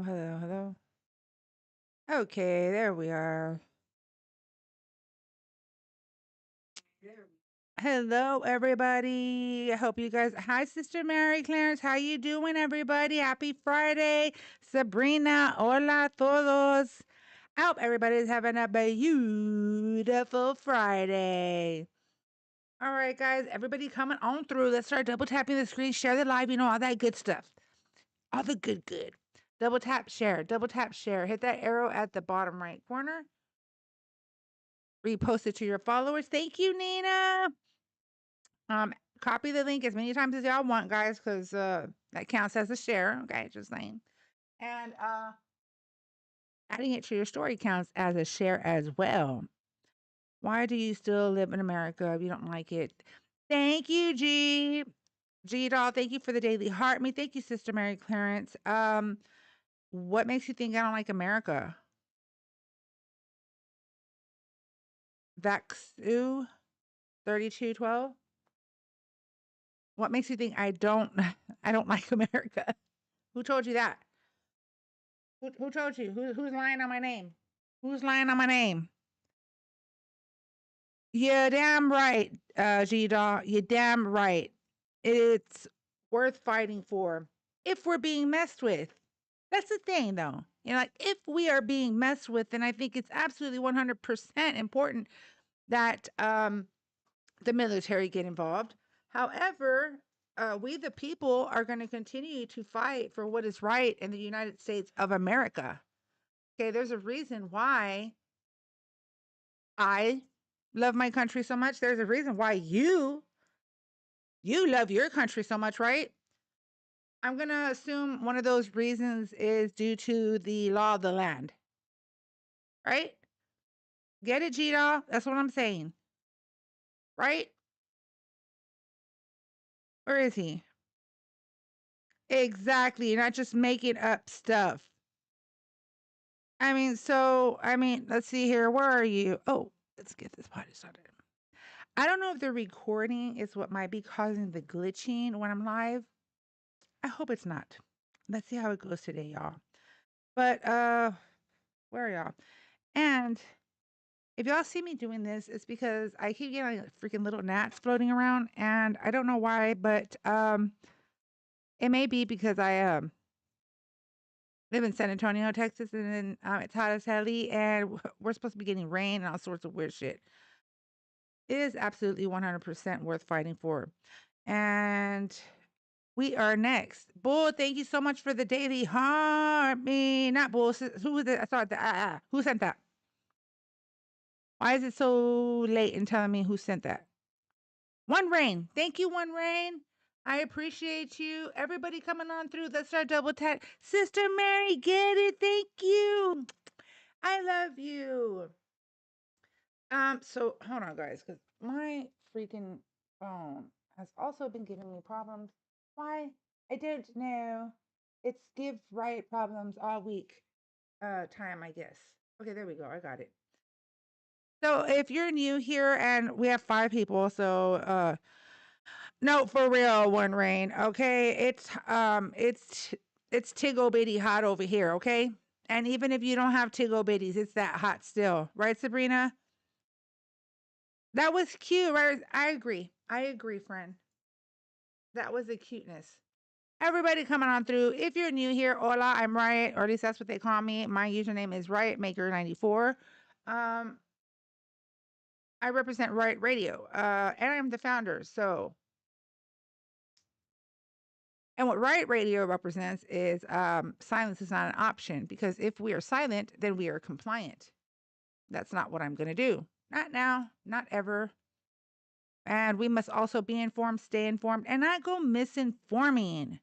Hello, hello. Okay, there we are. Hello, everybody. I hope you guys. Hi, Sister Mary Clarence. How you doing, everybody? Happy Friday, Sabrina. Hola, todos. I hope everybody's having a beautiful Friday. All right, guys. Everybody coming on through. Let's start double tapping the screen. Share the live. You know all that good stuff. All the good. Double tap share. Double tap share. Hit that arrow at the bottom right corner. Repost it to your followers. Thank you, Nina. Um, Copy the link as many times as y'all want, guys, because that counts as a share. Okay, just saying. And adding it to your story counts as a share as well. Why do you still live in America if you don't like it? Thank you, G. G doll. Thank you for the daily heart me. Thank you, Sister Mary Clarence. What makes you think I don't like America? Vaxu 3212. What makes you think I don't I don't like America? Who told you that? Who told you? Who's lying on my name? Who's lying on my name? Yeah, damn right, G Dog. You're damn right. It's worth fighting for if we're being messed with. That's the thing, though. Like if we are being messed with, then I think it's absolutely 100% important that the military get involved. However, we the people are going to continue to fight for what is right in the United States of America. Okay, there's a reason why I love my country so much. There's a reason why you love your country so much, right? I'm going to assume one of those reasons is due to the law of the land, right? Get it, Gita? That's what I'm saying. Right? Where is he? Exactly. You're not just making up stuff. Let's see here. Where are you? Oh, let's get this party started. I don't know if the recording is what might be causing the glitching when I'm live. I hope it's not. Let's see how it goes today, y'all. But where are y'all? And if y'all see me doing this, it's because I keep getting like freaking little gnats floating around, and I don't know why, but it may be because I live in San Antonio, Texas, and then it's hot as hell, and we're supposed to be getting rain and all sorts of weird shit. It is absolutely 100% worth fighting for. And we are next. Bull, thank you so much for the daily heart. Me, not Bull. Who was it? I saw that. Who sent that? Why is it so late in telling me who sent that? One Rain. Thank you, One Rain. I appreciate you. Everybody coming on through. Let's start double tap. Sister Mary, get it. Thank you. I love you. So hold on, guys, because my freaking phone has also been giving me problems. Why? I don't know. It's give Riot problems all week. Time, I guess. Okay, there we go. I got it. So if you're new here, and we have 5 people, so no, for real, One Rain. Okay, it's Tiggle Bitty hot over here. Okay, and even if you don't have Tiggle Bitties, it's that hot still, right, Sabrina? That was cute, right? I agree. I agree, friend. That was the cuteness. Everybody coming on through. If you're new here, hola, I'm Riot, or at least that's what they call me. My username is RiotMaker94. Um, I represent Riot Radio, and I'm the founder. And what Riot Radio represents is silence is not an option, because if we are silent, then we are compliant. That's not what I'm going to do. Not now, not ever. And we must also be informed, stay informed, and not go misinforming.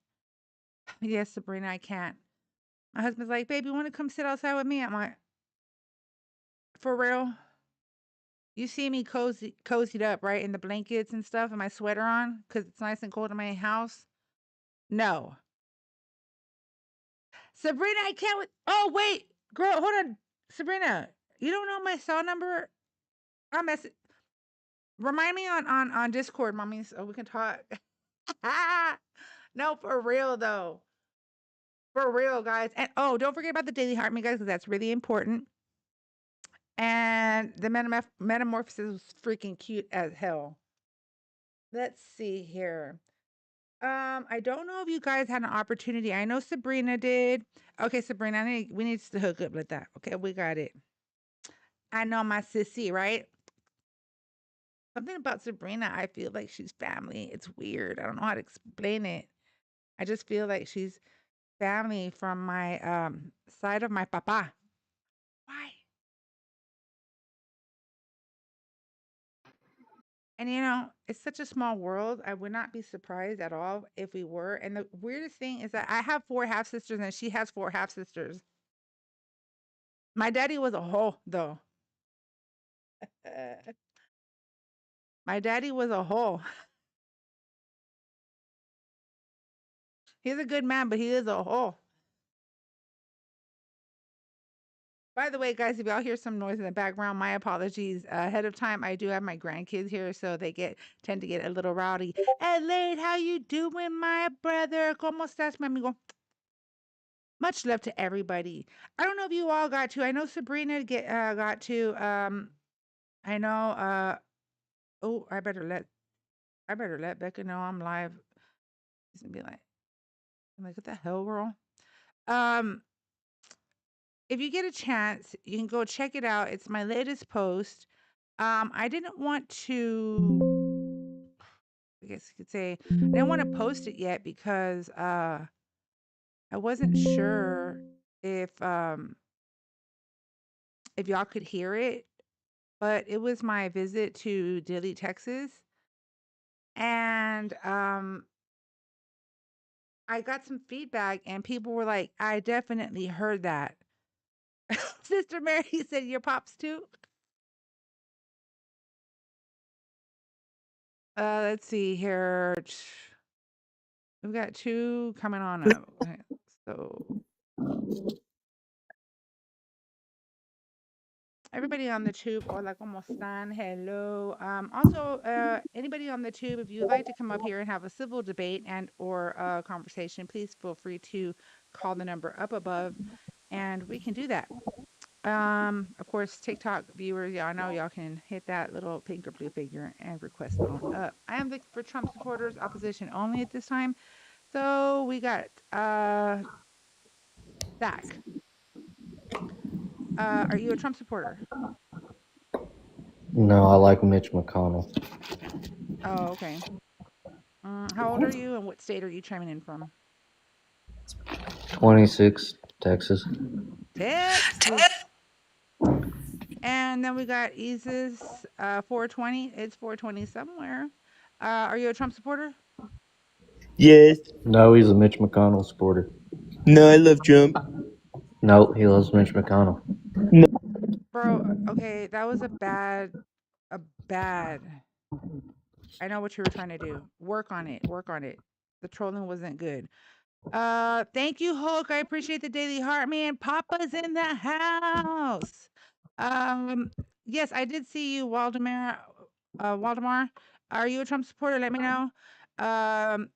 Yes, Sabrina, I can't. My husband's like, baby, you want to come sit outside with me? I'm like, for real? You see me cozied up, right, in the blankets and stuff, and my sweater on, because it's nice and cold in my house? No. Sabrina, I can't. Oh, wait. Girl, hold on. Sabrina, you don't know my cell number? I'll mess it. Remind me on Discord, mommy, so we can talk. No, for real, though. For real, guys. And oh, don't forget about the Daily Heart Me, guys, because that's really important. And the metamorphosis was freaking cute as hell. Let's see here. I don't know if you guys had an opportunity. I know Sabrina did. Okay, Sabrina, we need to hook up with that. Okay, we got it. I know my sissy, right? Something about Sabrina, I feel like she's family. It's weird. I don't know how to explain it. I just feel like she's family from my side of my papa. Why? And it's such a small world. I would not be surprised at all if we were. And the weirdest thing is that I have four half sisters and she has four half sisters. My daddy was a hoe, though. My daddy was a hoe. He's a good man, but he is a hoe. By the way, guys, if y'all hear some noise in the background, my apologies ahead of time. I do have my grandkids here, so they tend to get a little rowdy. Adelaide, how you doing, my brother? ¿Cómo estás, mi amigo? Much love to everybody. I don't know if you all got to. I know Sabrina got to. I know. Oh, I better let Becca know I'm live. She's gonna be like, what the hell, girl? Um, if you get a chance, you can go check it out. It's my latest post. I didn't want to. I guess you could say I didn't want to post it yet because I wasn't sure if y'all could hear it, but it was my visit to Dilley, Texas, and I got some feedback, and people were like, "I definitely heard that." Sister Mary said, "Your pops too." Let's see here. We've got two coming on up. Okay, so everybody on the tube, hola, ¿cómo están? Hello. Also, anybody on the tube, if you'd like to come up here and have a civil debate and or a conversation, please feel free to call the number up above, and we can do that. Of course, TikTok viewers, y'all know y'all can hit that little pink or blue figure and request on up. I am for Trump supporters, opposition only at this time. So we got Zach. Are you a Trump supporter? No, I like Mitch McConnell. Oh, okay. How old are you and what state are you chiming in from? 26, Texas. Texas. And then we got Isis 420. It's 420 somewhere. Are you a Trump supporter? Yes. No, he's a Mitch McConnell supporter. No, I love Trump. No, he loves Mitch McConnell. No. Bro, okay, that was a bad. I know what you were trying to do. Work on it. Work on it. The trolling wasn't good. Thank you, Hulk. I appreciate the Daily Heart, man. Papa's in the house. Um, yes, I did see you, Waldemar. Waldemar, are you a Trump supporter? Let me know. Um,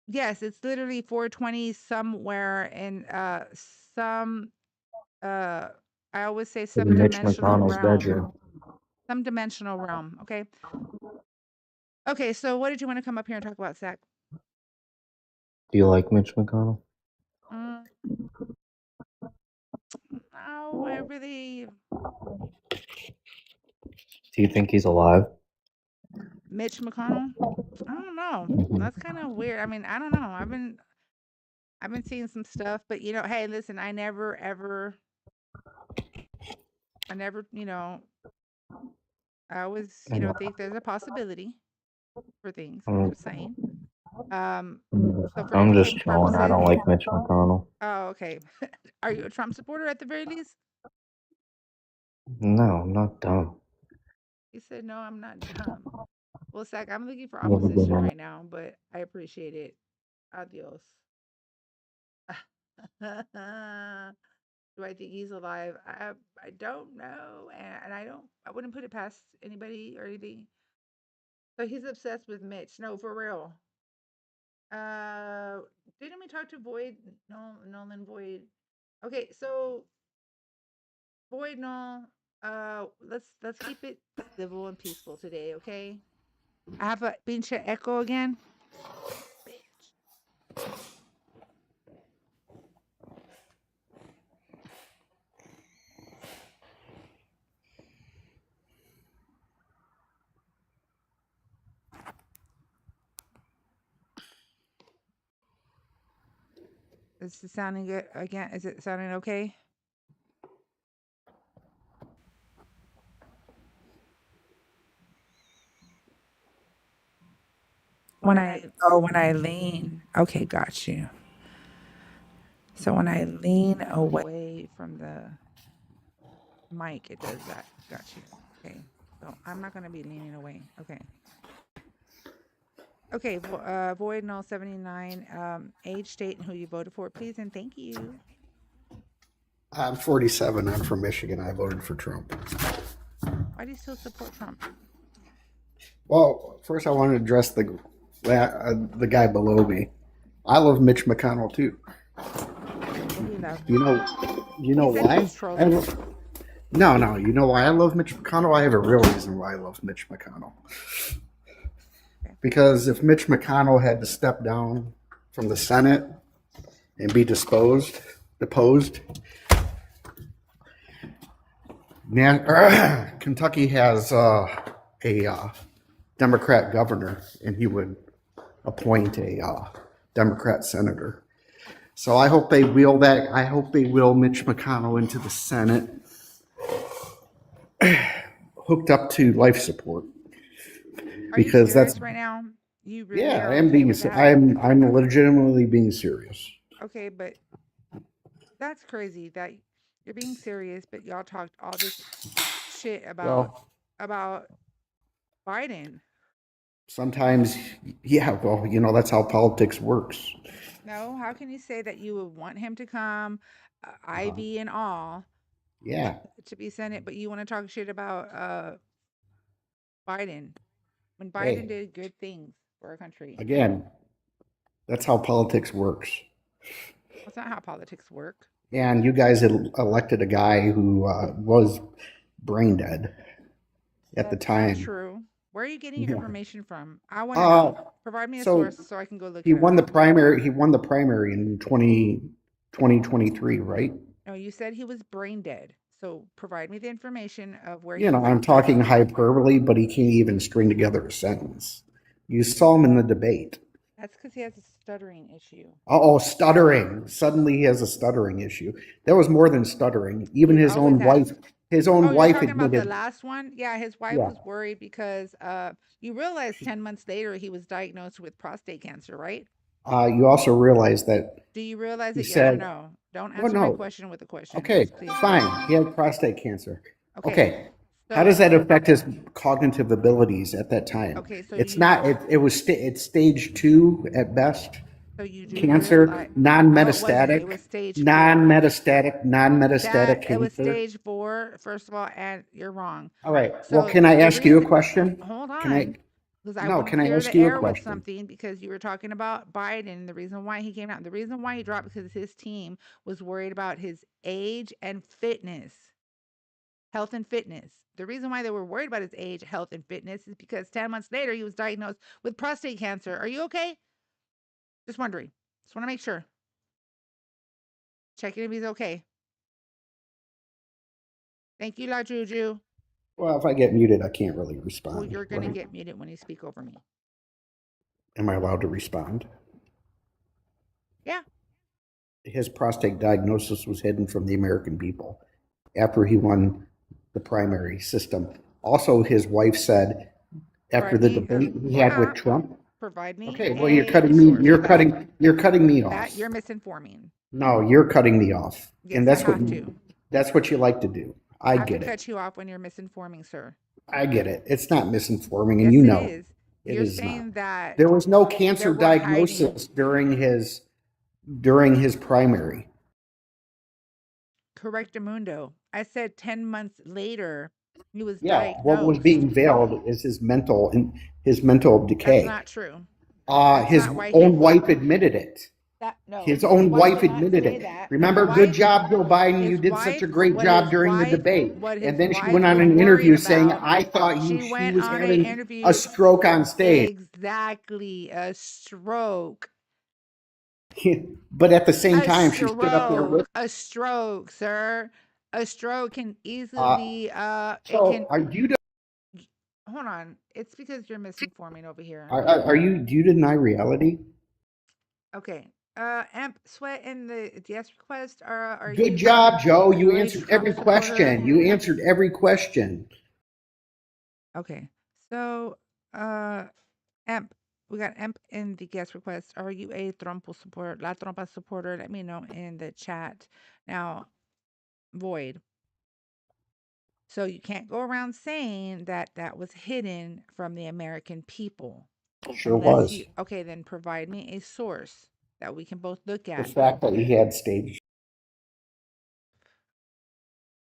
yes, it's literally 420 somewhere in some uh I always say some In Mitch dimensional McConnell's realm. bedroom. Some dimensional realm. Okay. Okay, so what did you want to come up here and talk about, Zach? Do you like Mitch McConnell? Mm, no, I really Do you think he's alive? Mitch McConnell. I don't know. Mhm. That's kind of weird. I mean, I don't know. I've been seeing some stuff, but hey, listen, I never, I always, think there's a possibility for things. I'm I'm, just saying. Um, so for I'm just educated trolling. I don't purposes, like Mitch McConnell. oh, okay. Are you a Trump supporter at the very least? No, I'm not dumb. He said, "No, I'm not dumb." Well, Zach, I'm looking for Never been opposition on. right now, but I appreciate it. Adios. Do I think he's alive? I don't know, and I wouldn't put it past anybody or anything. So he's obsessed with Mitch. No, for real. Didn't we talk to Void? No, Nolan Void. Okay, so Void Null. Let's keep it civil and peaceful today, okay? I have a pinche echo again. Bitch. Is it sounding good again? Is it sounding okay? When I lean. Okay, got you. So when I lean away from the mic, it does that. Got you. Okay. So I'm not gonna be leaning away. Okay. Okay. Void Null 79. Age, state, and who you voted for, please, and thank you. I'm 47. I'm from Michigan. I voted for Trump. Why do you still support Trump? Well, first I want to address the guy below me. I love Mitch McConnell too. You know why? No. You know why I love Mitch McConnell? I have a real reason why I love Mitch McConnell. Because if Mitch McConnell had to step down from the Senate and be deposed, Kentucky has a Democrat governor, and he would appoint a Democrat senator. So I hope they wheel Mitch McConnell into the Senate, hooked up to life support. Because that's right now. You really I am being. I'm legitimately being serious. Okay, but that's crazy that you're being serious, but y'all talked all this shit about Biden. Sometimes, well, that's how politics works. No, how can you say that you would want him to come, IV and all? Yeah. To be Senate, but you want to talk shit about Biden when Biden did good things for our country. Again, that's how politics works. That's not how politics work. And you guys had elected a guy who was brain dead at the time. That's true. Where are you getting your information from? I want to know. Provide me a source so I can go look. He won the primary. He won the primary in 2023, right? No, you said he was brain dead. So provide me the information of where. I'm talking hyperbole, but he can't even string together a sentence. You saw him in the debate. That's because he has a stuttering issue. Stuttering! Suddenly he has a stuttering issue. There was more than stuttering. Even his own wife. His own wife admitted. About the last one? Yeah, his wife was worried because you realize 10 months later he was diagnosed with prostate cancer, right? You also realize that. Do you realize it? Yes or no? Don't answer my question with a question. Okay, please. Fine. He had prostate cancer. Okay. So, how does that affect his cognitive abilities at that time? Okay, so it's it's stage 2 at best. So you do cancer, non-metastatic, non-metastatic cancer. It was stage 4, first of all, and you're wrong. All right. So can I ask you a question? Hold on. Can I ask you a question? Something because you were talking about Biden, the reason why he came out, the reason why he dropped because his team was worried about his age and fitness, health and fitness. The reason why they were worried about his age, health, and fitness is because 10 months later he was diagnosed with prostate cancer. Are you okay? Just wondering. Just want to make sure. Checking if he's okay. Thank you, La Juju. Well, if I get muted, I can't really respond. Well, you're going to get muted when you speak over me. Am I allowed to respond? Yeah. His prostate diagnosis was hidden from the American people after he won the primary system. Also, his wife said after the debate he had with Trump. Provide me. Okay, well, you're cutting me. You're cutting me off. You're misinforming. No, you're cutting me off, yes, and that's what you like to do. I get it. Cut you off when you're misinforming, sir. I get it. It's not misinforming, and you know it is. You're saying that there was no cancer diagnosis during his primary. Correctamundo. I said 10 months later he was diagnosed. What was being veiled is his mental decay. That's not true. His own wife admitted it. His own wife admitted it. Remember, good job, Joe Biden. You did such a great job during the debate. And then she went on an interview saying, I thought she was having a stroke on stage. Exactly, a stroke. But at the same time, she stood up there with a stroke, sir. A stroke can easily are you hold on. It's because you're misinforming over here. Do you deny reality? Okay. Amp Sweat in the yes request are good job, Joe. You answered every question. You answered every question. Okay. So Amp, we got Amp in the guest request. Are you a Trump supporter? La Trompa supporter? Let me know in the chat. Now, Void. So you can't go around saying that that was hidden from the American people. Sure was. Okay, then provide me a source that we can both look at. The fact that he had stage.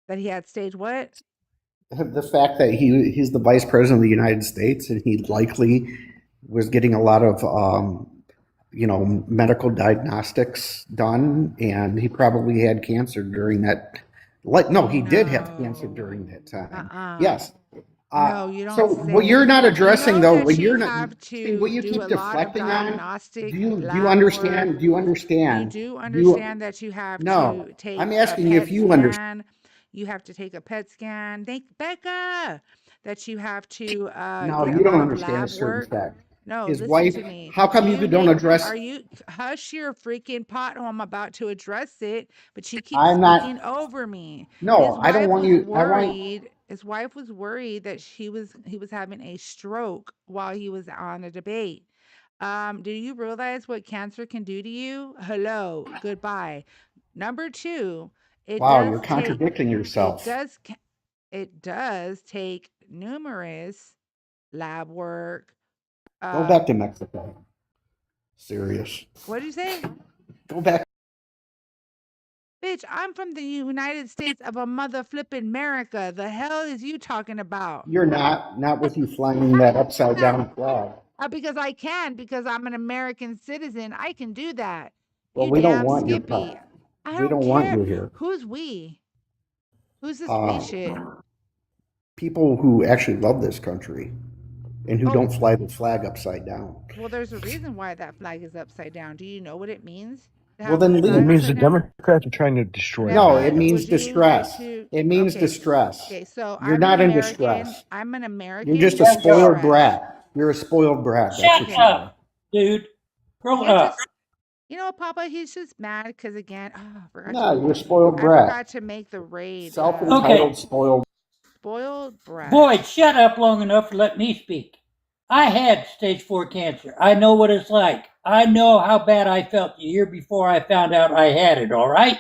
That he had stage what? The fact that he's the vice president of the United States and he likely was getting a lot of medical diagnostics done, and he probably had cancer during that. He did have cancer during that time. Yes. No, you don't. So what you're not addressing though, what you're not, what you keep deflecting on. Do you understand? Do you understand? You do understand that you have to take. I'm asking if you understand. You have to take a PET scan. Thank Becca. That you have to. No, you don't understand a certain fact. No, his wife. To me. How come you don't address? Are you hush your freaking pothole? I'm about to address it, but she keeps speaking over me. No, I don't want you. His wife was worried that he was having a stroke while he was on a debate. Do you realize what cancer can do to you? Hello, goodbye. Number 2, you're contradicting yourself. It does take numerous lab work. Go back to Mexico. Serious. What did you say? Go back. Bitch, I'm from the United States of a mother flipping America. The hell is you talking about? You're not with you flying that upside down flag. Because I'm an American citizen. I can do that. Well, we don't want you here. We don't want you here. Who's we? Who's this we shit? People who actually love this country and who don't fly the flag upside down. Well, there's a reason why that flag is upside down. Do you know what it means? Well, then it means the Democrats are trying to destroy it. No, it means distress. It means distress. Okay, so you're not in distress. I'm an American. You're just a spoiled brat. You're a spoiled brat. Shut up, dude. Grow up. You know, Papa, he's just mad because again, you're a spoiled brat. I forgot to make the raid. Self-entitled, spoiled brat. Boyd, shut up long enough to let me speak. I had stage 4 cancer. I know what it's like. I know how bad I felt the year before I found out I had it, all right?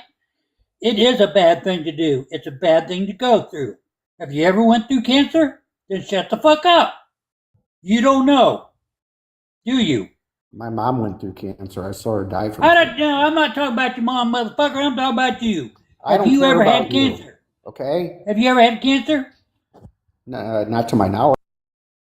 It is a bad thing to do. It's a bad thing to go through. Have you ever went through cancer? Then shut the fuck up. You don't know, do you? My mom went through cancer. I saw her die from cancer. I'm not talking about your mom, motherfucker. I'm talking about you. Have you ever had cancer? Okay. Have you ever had cancer? No, not to my knowledge.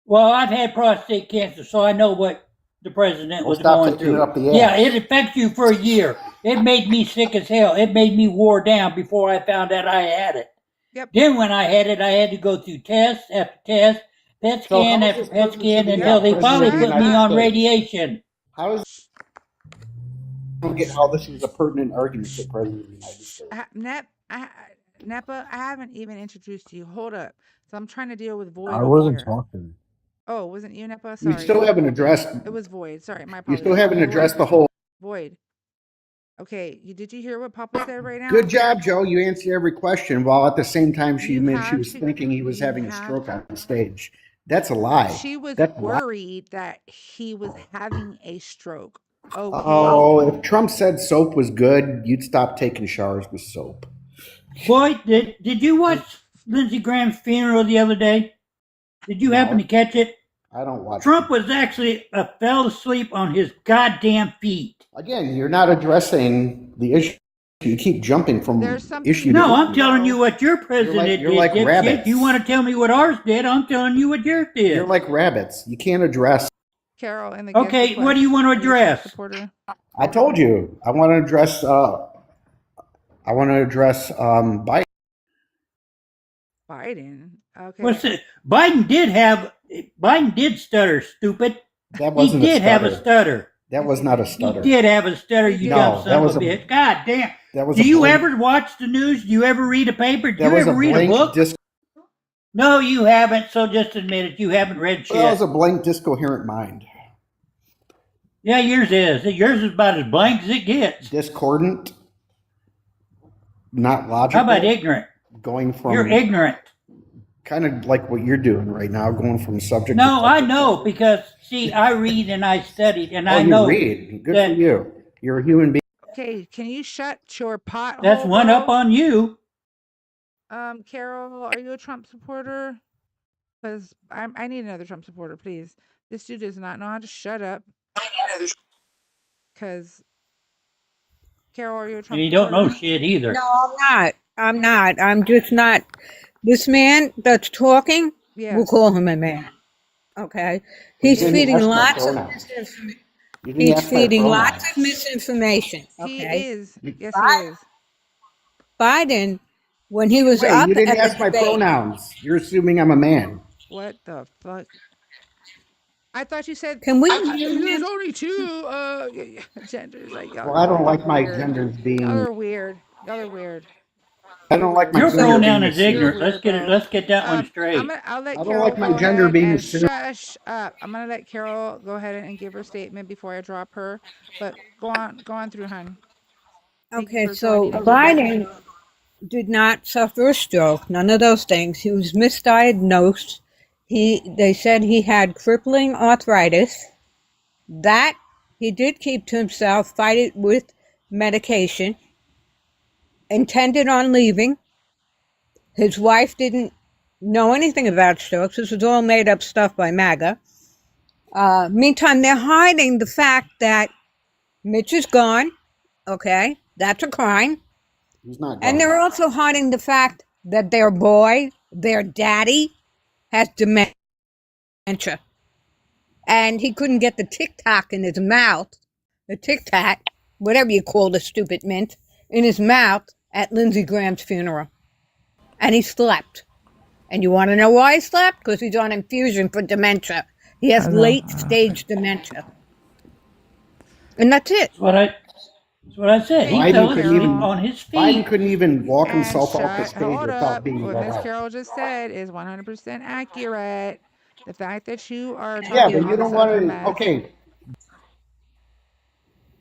Well, I've had prostate cancer, so I know what the president was going through. Yeah, it affects you for a year. It made me sick as hell. It made me wore down before I found out I had it. Yep. Then when I had it, I had to go through test after test, PET scan after PET scan, until they finally put me on radiation. How is I don't get how this is a pertinent argument for President of the United States. Nepa, I haven't even introduced you. Hold up. So I'm trying to deal with Void. I wasn't talking. Oh, wasn't you, Nepa? Sorry. You still haven't addressed. It was Void. Sorry, my apologies. You still haven't addressed the whole. Void. Okay, did you hear what Papa said right now? Good job, Joe. You answered every question, while at the same time she was thinking he was having a stroke on stage. That's a lie. She was worried that he was having a stroke. Okay. Oh, if Trump said soap was good, you'd stop taking showers with soap. Boy, did you watch Lindsey Graham's funeral the other day? Did you happen to catch it? I don't watch Trump was actually fell asleep on his goddamn feet. Again, you're not addressing the issue. You keep jumping from issue to No, I'm telling you what your president did. You're like rabbits. You want to tell me what ours did, I'm telling you what yours did. You're like rabbits. You can't address. Carol and the Okay, what do you want to address? Supporter. I told you. I want to address. Biden. Biden. Okay. What's it? Biden did stutter, stupid. That wasn't. He did a stutter. have a stutter. That was not a stutter. He did have a stutter. You dumb son of a bitch. God damn. Do you ever watch the news? Do you ever read a paper? Do you ever read a book? No, you haven't. So just admit it. You haven't read shit. That was a blank, discoherent mind. Yeah, yours is. Yours is about as blank as it gets. Discordant. Not logical. How about ignorant? You're ignorant. Kind of like what you're doing right now, going from subject to subject. No, I know because, see, I read and I studied and I know. You read. Good for you. You're a human being. Okay, can you shut your pot? That's one up on you. Carol, are you a Trump supporter? Because I need another Trump supporter, please. This dude does not know how to shut up. Because, Carol, are you a Trump supporter? You don't know shit either. No, I'm not. I'm just not. This man that's talking, we'll call him a man. Okay? He's feeding lots of misinformation. He's feeding lots of misinformation. Okay? He is. Yes, he is. Biden, when he was up you didn't at ask my pronouns. You're assuming I'm a man. What the fuck? I thought you said. Can we? There's only two genders. Like, well, I don't like my genders being. Y'all are weird. I don't like my your gender pronoun being is ignorant. Let's get that one straight. I'll let I Carol don't like my gender being shush up. I'm gonna let Carol go ahead and give her statement before I drop her. But go on through, hon. Okay, so Biden did not suffer a stroke. None of those things. He was misdiagnosed. They said he had crippling arthritis. That he did keep to himself, fight it with medication. Intended on leaving. His wife didn't know anything about strokes. This was all made up stuff by MAGA. Meantime, they're hiding the fact that Mitch is gone. Okay, that's a crime. He's not gone. And they're also hiding the fact that their boy, their daddy, has dementia. And he couldn't get the tic-tac in his mouth, the tic-tac, whatever you call the stupid mint, in his mouth at Lindsey Graham's funeral. And he slept. And you want to know why he slept? Because he's on infusion for dementia. He has late-stage dementia. And that's it. That's what I said. He fell asleep on his feet. Biden couldn't even walk himself off the stage without being what Ms. Carol just said is 100% accurate. The fact that you are talking but you don't want to. Okay.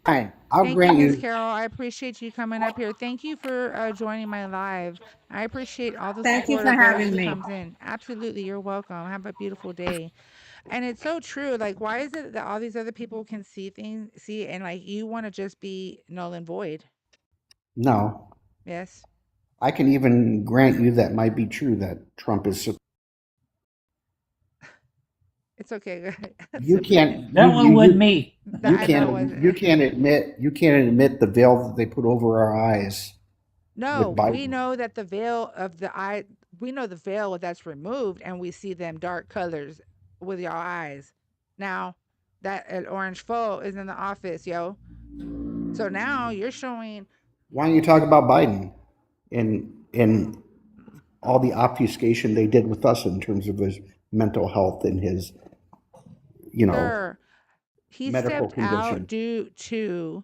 Fine. I'll grant you. Ms. Carol, I appreciate you coming up here. Thank you for joining my live. I appreciate all the Thank you for support having me. comes in. Absolutely, you're welcome. Have a beautiful day. And it's so true. Like, why is it that all these other people can see and like you want to just be null and void? No. Yes. I can even grant you that might be true that Trump is. It's okay. You can't. That one wasn't me. You can't admit the veil that they put over our eyes. No, we know that the veil of the eye. We know the veil that's removed, and we see them dark colors with your eyes. Now, that orange foe is in the office, yo. So now you're showing. Why don't you talk about Biden and all the obfuscation they did with us in terms of his mental health and his, he medical stepped condition. out due to.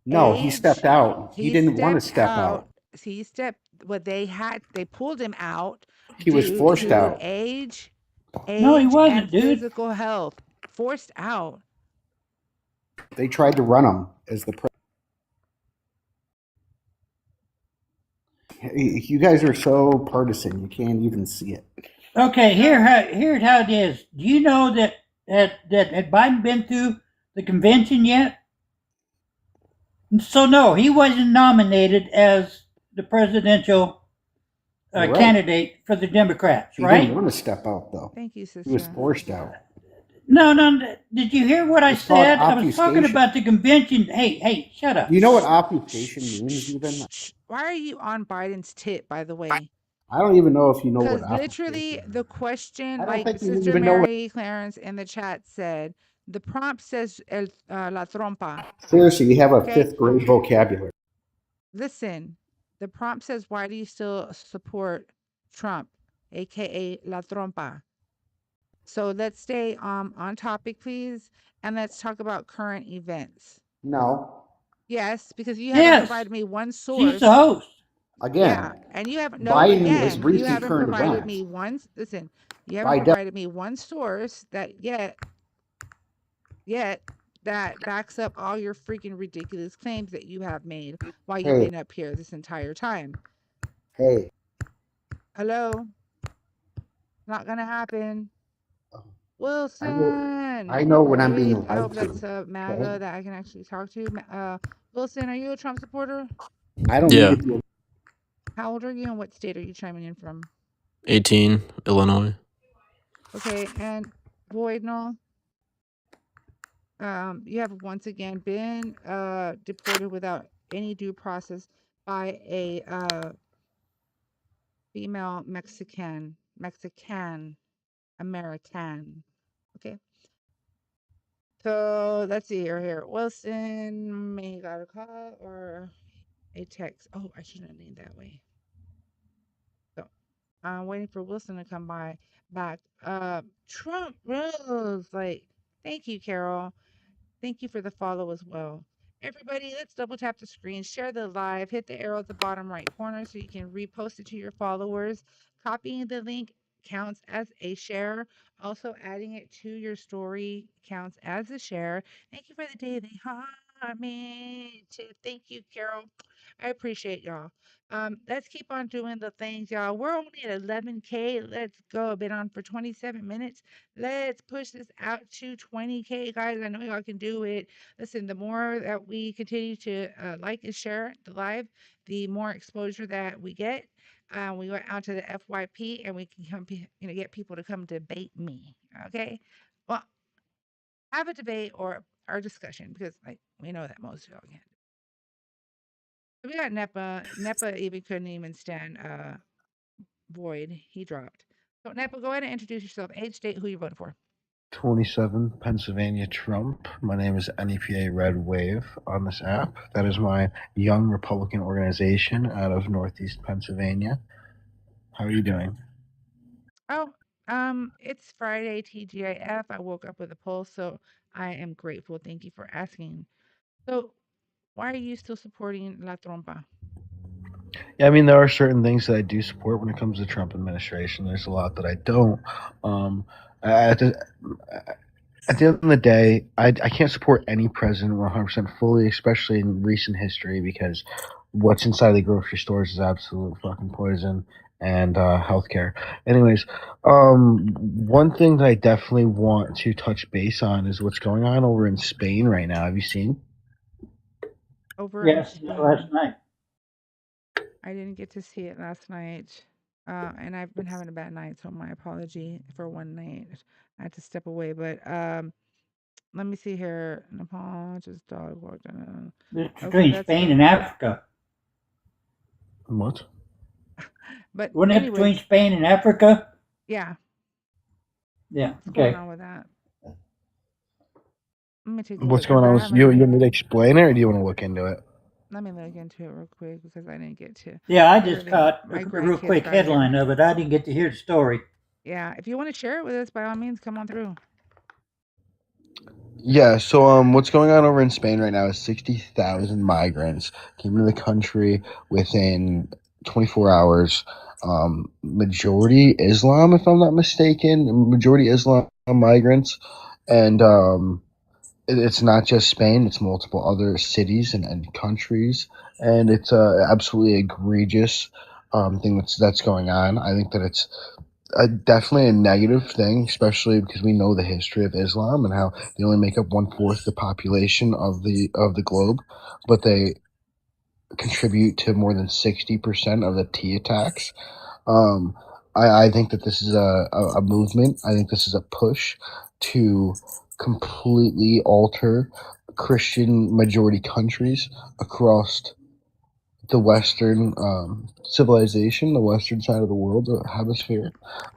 No, age. he stepped out. He didn't want to step out. He stepped. What they pulled him out. He was forced out. Age. No, he wasn't, and dude. Physical health. Forced out. They tried to run him as the president. You guys are so partisan. You can't even see it. Okay, here's how it is. Do you know that had Biden been through the convention yet? So no, he wasn't nominated as the presidential candidate for the Democrats, right? He didn't want to step out, though. Thank you, sister. He was forced out. No. Did you hear what I said? I was talking about the convention. Hey, shut up. You know what obfuscation means, even? Why are you on Biden's tip, by the way? I don't even know if you know what Because literally the question, I don't like think you Sister even know what. Mary Clarence in the chat said, the prompt says la trompa. Seriously, you have a Okay. 5th grade vocabulary. Listen, the prompt says, why do you still support Trump, aka la trompa? So let's stay on topic, please, and let's talk about current events. No. Yes, because you haven't provided me one source. She's the host. Again. Yeah, and you haven't. No, Biden again, is you recent haven't current provided events. me one. Listen, you haven't provided me one source that yet that backs up all your freaking ridiculous claims that you have made while you've been up here this entire time. Hey. Hello. Not gonna happen. Wilson. I know when I'm Maybe, being I hope lied that's to. MAGA that I can actually talk to. Wilson, are you a Trump supporter? I don't need to be. How old are you and what state are you chiming in from? 18, Illinois. Okay, and Boyd, no. You have once again been deported without any due process by a female Mexican American. Okay. So let's see here. Wilson may got a call or a text. Oh, I shouldn't have named that way. So I'm waiting for Wilson to come back. Trump rules. Like, thank you, Carol. Thank you for the follow as well. Everybody, let's double tap the screen, share the live, hit the arrow at the bottom right corner so you can repost it to your followers. Copying the link counts as a share. Also, adding it to your story counts as a share. Thank you for the daily me too. Thank you, Carol. I appreciate y'all. Let's keep on doing the things, y'all. We're only at 11K. Let's go. Been on for 27 minutes. Let's push this out to 20K, guys. I know y'all can do it. Listen, the more that we continue to like and share the live, the more exposure that we get. We went out to the FYP and we can come, get people to come debate me. Okay. Well, have a debate or our discussion because we know that most of y'all can't. So we got Nepa. Nepa even couldn't even stand Boyd. He dropped. So Nepa, go ahead and introduce yourself. Age, date, who you voting for. 27, Pennsylvania, Trump. My name is NEPA Red Wave on this app. That is my young Republican organization out of Northeast Pennsylvania. How are you doing? Oh, it's Friday, TGIF. I woke up with a pulse, so I am grateful. Thank you for asking. So, why are you still supporting La Trompa? Yeah, I mean, there are certain things that I do support when it comes to the Trump administration. There's a lot that I don't. At the end of the day, I can't support any president 100% fully, especially in recent history, because what's inside the grocery stores is absolute fucking poison and healthcare. Anyways, one thing that I definitely want to touch base on is what's going on over in Spain right now. Have you seen? Yes, last night. I didn't get to see it last night. And I've been having a bad night, so my apology for one night. I had to step away, but let me see here. Nepal, just dog walked in. It's between Spain and Africa. What? But wasn't it between Spain and Africa? Yeah. Yeah. What's okay. going on with that? Let me take a What's look. going on? You want me to explain it, or do you want to look into it? Let me look into it real quick because I didn't get to. Yeah, I just caught a real quick headline of it. I didn't get to hear the story. Yeah, if you want to share it with us, by all means, come on through. Yeah, so what's going on over in Spain right now is 60,000 migrants came into the country within 24 hours. Majority Islam, if I'm not mistaken, majority Islam migrants, and it's not just Spain; it's multiple other cities and countries, and it's a absolutely egregious thing that's going on. I think that it's definitely a negative thing, especially because we know the history of Islam and how they only make up 1/4 the population of the globe, but they contribute to more than 60% of the tea attacks. I think that this is a movement. I think this is a push to completely alter Christian majority countries across the Western civilization, the Western side of the world, the hemisphere.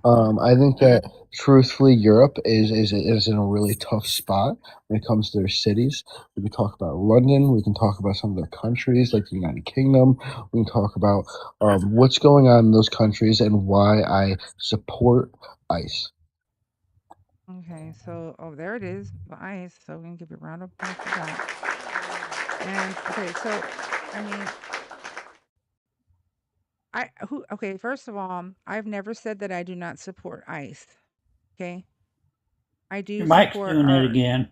I think that truthfully, Europe is in a really tough spot when it comes to their cities. We can talk about London. We can talk about some of their countries, like the United Kingdom. We can talk about what's going on in those countries and why I support ICE. Okay, so there it is, the ice. So we're gonna give you a round of applause for that. And okay, so I mean, okay, first of all, I've never said that I do not support ICE. Okay, I do Your mic's support doing that again.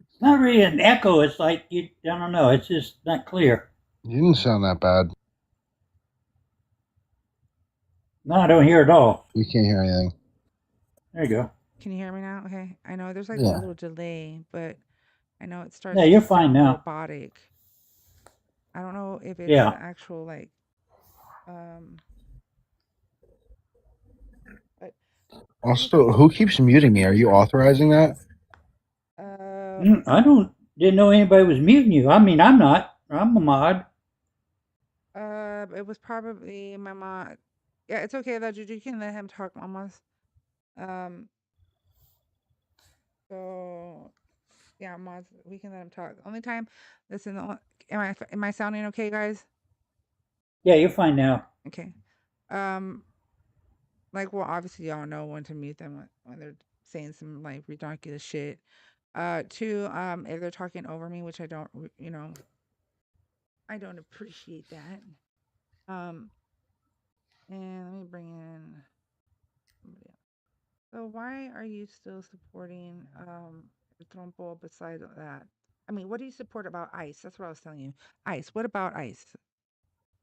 It's not really an echo. It's like I don't know. It's just not clear. You didn't sound that bad. No, I don't hear it at all. We can't hear anything. There you go. Can you hear me now? Okay, I know there's like a Yeah. little delay, but I know it starts Yeah, to you're fine sound now. robotic. I don't know if it's Yeah. the actual like but Also, who keeps muting me? Are you authorizing that? I didn't know anybody was muting you. I mean, I'm not. I'm a mod. It was probably my mom. Yeah, it's okay though. You can let him talk, mamas. So yeah, mods, we can let him talk. Only time. Listen, am I sounding okay, guys? Yeah, you're fine now. Okay. Like, well, obviously y'all know when to mute them when they're saying some like ridiculous shit. Two, if they're talking over me, which I don't, I don't appreciate that. And let me bring in somebody else. So why are you still supporting Trumpo beside that? I mean, what do you support about ICE? That's what I was telling you. ICE. What about ICE?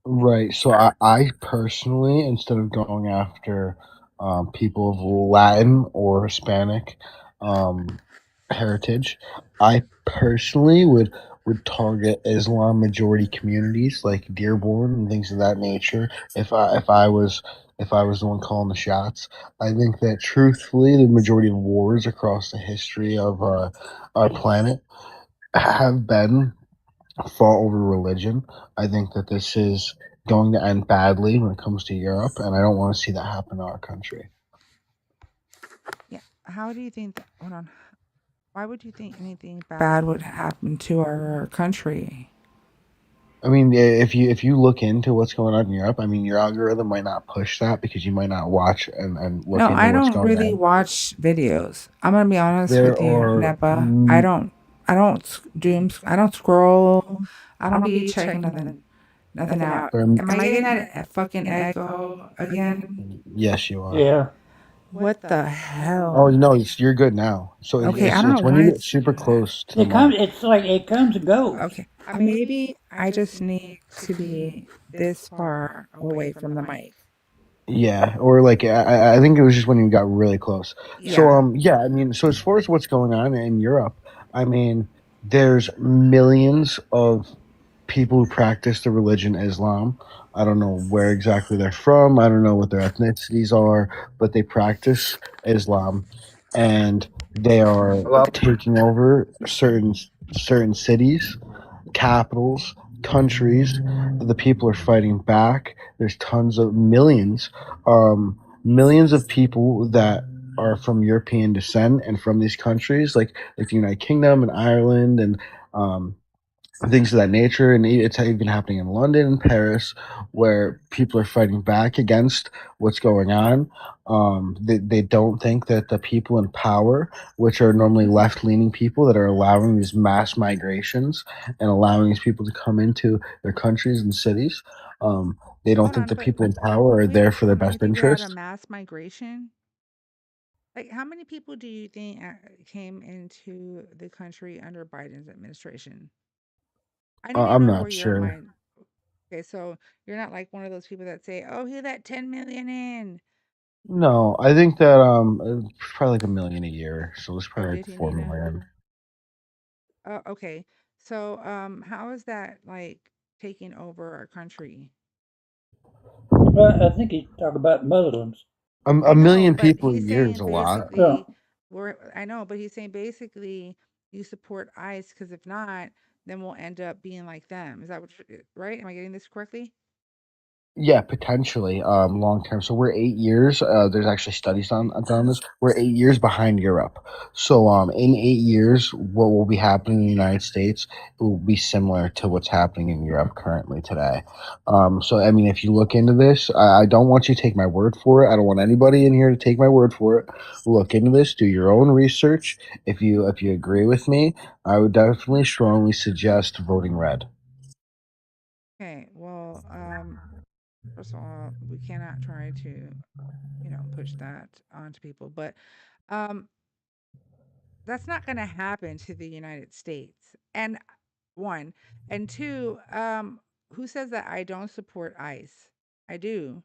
Right. So I personally, instead of going after people of Latin or Hispanic heritage, I personally would target Islam majority communities like Dearborn and things of that nature. If I was the one calling the shots, I think that truthfully, the majority of wars across the history of our planet have been fought over religion. I think that this is going to end badly when it comes to Europe, and I don't want to see that happen to our country. Yeah. How do you think that? Hold on. Why would you think anything bad would happen to our country? I mean, if you look into what's going on in Europe, I mean, your algorithm might not push that because you might not watch and look No, into I what's don't going really on. watch videos. I'm gonna be honest There with you, are Nepa. I don't I don't scroll. I don't be checking nothing out. Am I getting that fucking echo again? Yes, you are. Yeah. What the hell? Oh no, you're good now. So Okay, I it's don't know when why you get it's super close to the It comes. mic. It's like it comes and goes. okay. Maybe I just need to be this far away from the mic. Yeah, or like I think it was just when you got really close. So yeah, I mean, so as far as what's going on in Europe, I mean, there's millions of people who practice the religion Islam. I don't know where exactly they're from. I don't know what their ethnicities are, but they practice Islam, and they are taking over certain cities, capitals, countries. The people are fighting back. There's tons of millions of people that are from European descent and from these countries, like the United Kingdom and Ireland and things of that nature. And it's even happening in London and Paris, where people are fighting back against what's going on. They don't think that the people in power, which are normally left-leaning people that are allowing these mass migrations and allowing these people to come into their countries and cities, they don't think the people in power are there for their best interest. A mass migration. Like, how many people do you think came into the country under Biden's administration? I need to I'm know not where your sure. mind. Okay, so you're not like one of those people that say, "Oh, he let 10 million in." No, I think that it's probably like 1 million a year, so it's probably like 4 million. Okay. So, how is that like taking over our country? Well, I think he's talking about Muslims. A million people a year is a lot. I know, but he's saying basically you support ICE because if not, then we'll end up being like them. Is that what right? Am I getting this correctly? Yeah, potentially, long term. So we're 8 years. There's actually studies on this. We're 8 years behind Europe. So, in 8 years, what will be happening in the United States will be similar to what's happening in Europe currently today. So I mean, if you look into this, I don't want you to take my word for it. I don't want anybody in here to take my word for it. Look into this. Do your own research. If you agree with me, I would definitely strongly suggest voting red. Okay. Well, first of all, we cannot try to, push that onto people, but um, that's not going to happen to the United States. And one, and two, who says that I don't support ICE? I do.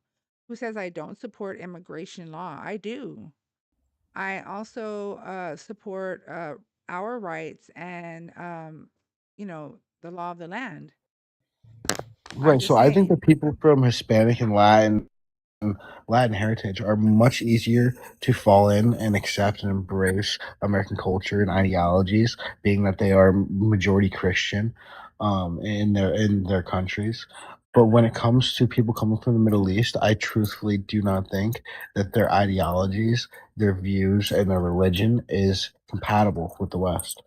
Who says I don't support immigration law? I do. I also support our rights and the law of the land. I'm Right. So just I think saying. that people from Hispanic and Latin heritage are much easier to fall in and accept and embrace American culture and ideologies, being that they are majority Christian, in their countries. But when it comes to people coming from the Middle East, I truthfully do not think that their ideologies, their views, and their religion is compatible with the West.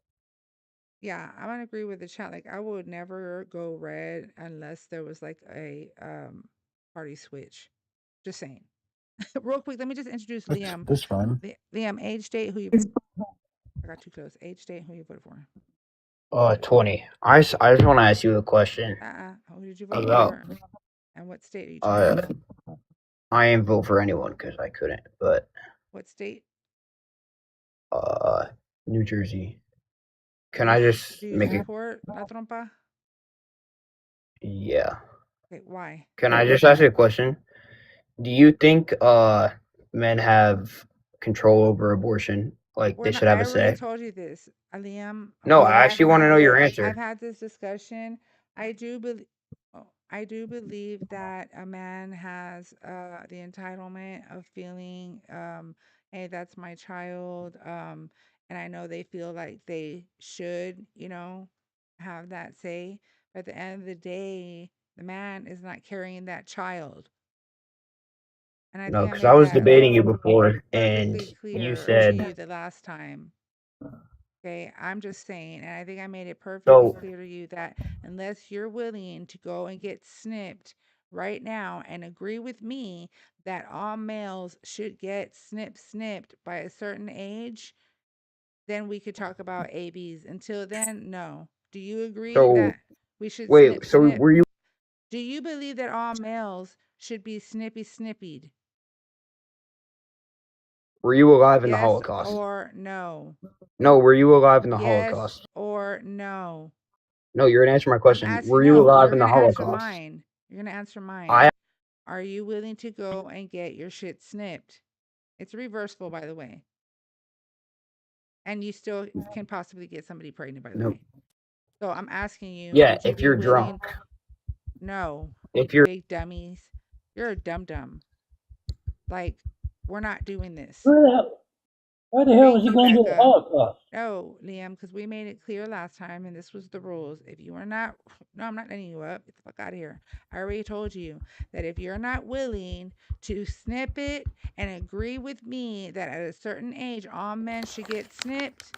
Yeah, I'm gonna agree with the chat. Like, I would never go red unless there was like a party switch. Just saying. Real quick, let me just introduce Liam. That's fine. Liam, age, date, who you? I got too close. Age, date, who you voted for? 20. I just want to ask you a question Who did you vote about. for? And what state are you talking about? I didn't vote for anyone because I couldn't, but What state? New Jersey. Can I just Do you make it? support La Trompa? Yeah. Okay, why? Can I just ask you a question? Do you think men have control over abortion? Like they should have I a already say? told you this, Liam. No, Okay, I actually want to know your I've answer. had this discussion. I do believe. I do believe that a man has the entitlement of feeling, hey, that's my child, and I know they feel like they should, have that say. But at the end of the day, the man is not carrying that child. And I No, think I because I made was that debating you before, perfectly and you clear to said you the last time. Okay, I'm just saying, and I think I made it perfectly so. clear to you that unless you're willing to go and get snipped right now and agree with me that all males should get snipped by a certain age, then we could talk about ABs. Until then, no. Do you agree So that we should wait. So snip? were you Do you believe that all males should be snippied? alive in the Yes Holocaust? or no? No. Were you alive in the Yes Holocaust? or no? No, you're gonna answer my I'm question. asking, Were you no, alive you're in the gonna answer Holocaust? mine. You're gonna answer mine. I Are you willing to go and get your shit snipped? It's reversible, by the way. And you still can possibly get somebody pregnant, by the no. way. So I'm asking you, Yeah, would you if be you're willing? drunk. No, If you're big dummies. You're a dum-dum. Like, we're not doing this. Why the hell Thank was he you, going to the Becca. Holocaust? No, Liam, because we made it clear last time, and this was the rules. If you are not, no, I'm not letting you up. Get the fuck out of here. I already told you that if you're not willing to snip it and agree with me that at a certain age all men should get snipped,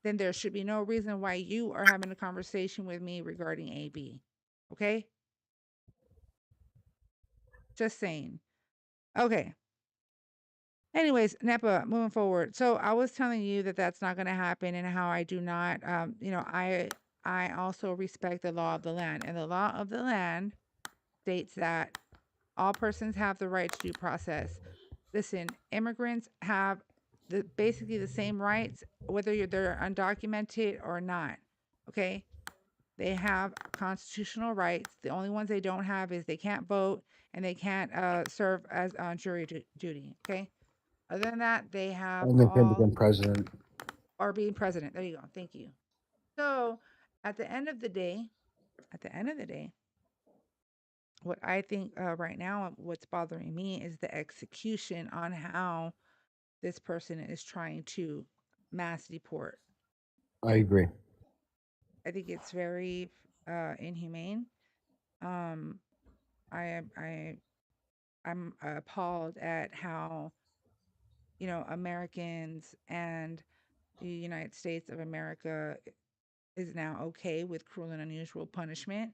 then there should be no reason why you are having a conversation with me regarding AB. Okay? Just saying. Okay. Anyways, NEPA, moving forward. So I was telling you that that's not going to happen, and how I do not, I also respect the law of the land, and the law of the land states that all persons have the right to due process. Listen, immigrants have basically the same rights, whether they're undocumented or not. Okay, they have constitutional rights. The only ones they don't have is they can't vote and they can't serve as on jury duty. Okay. Other than that, they have And they can all, become president. or being president. There you go. Thank you. So at the end of the day, what I think right now, what's bothering me is the execution on how this person is trying to mass deport. I agree. I think it's very inhumane. Um, I'm appalled at how Americans and the United States of America is now okay with cruel and unusual punishment.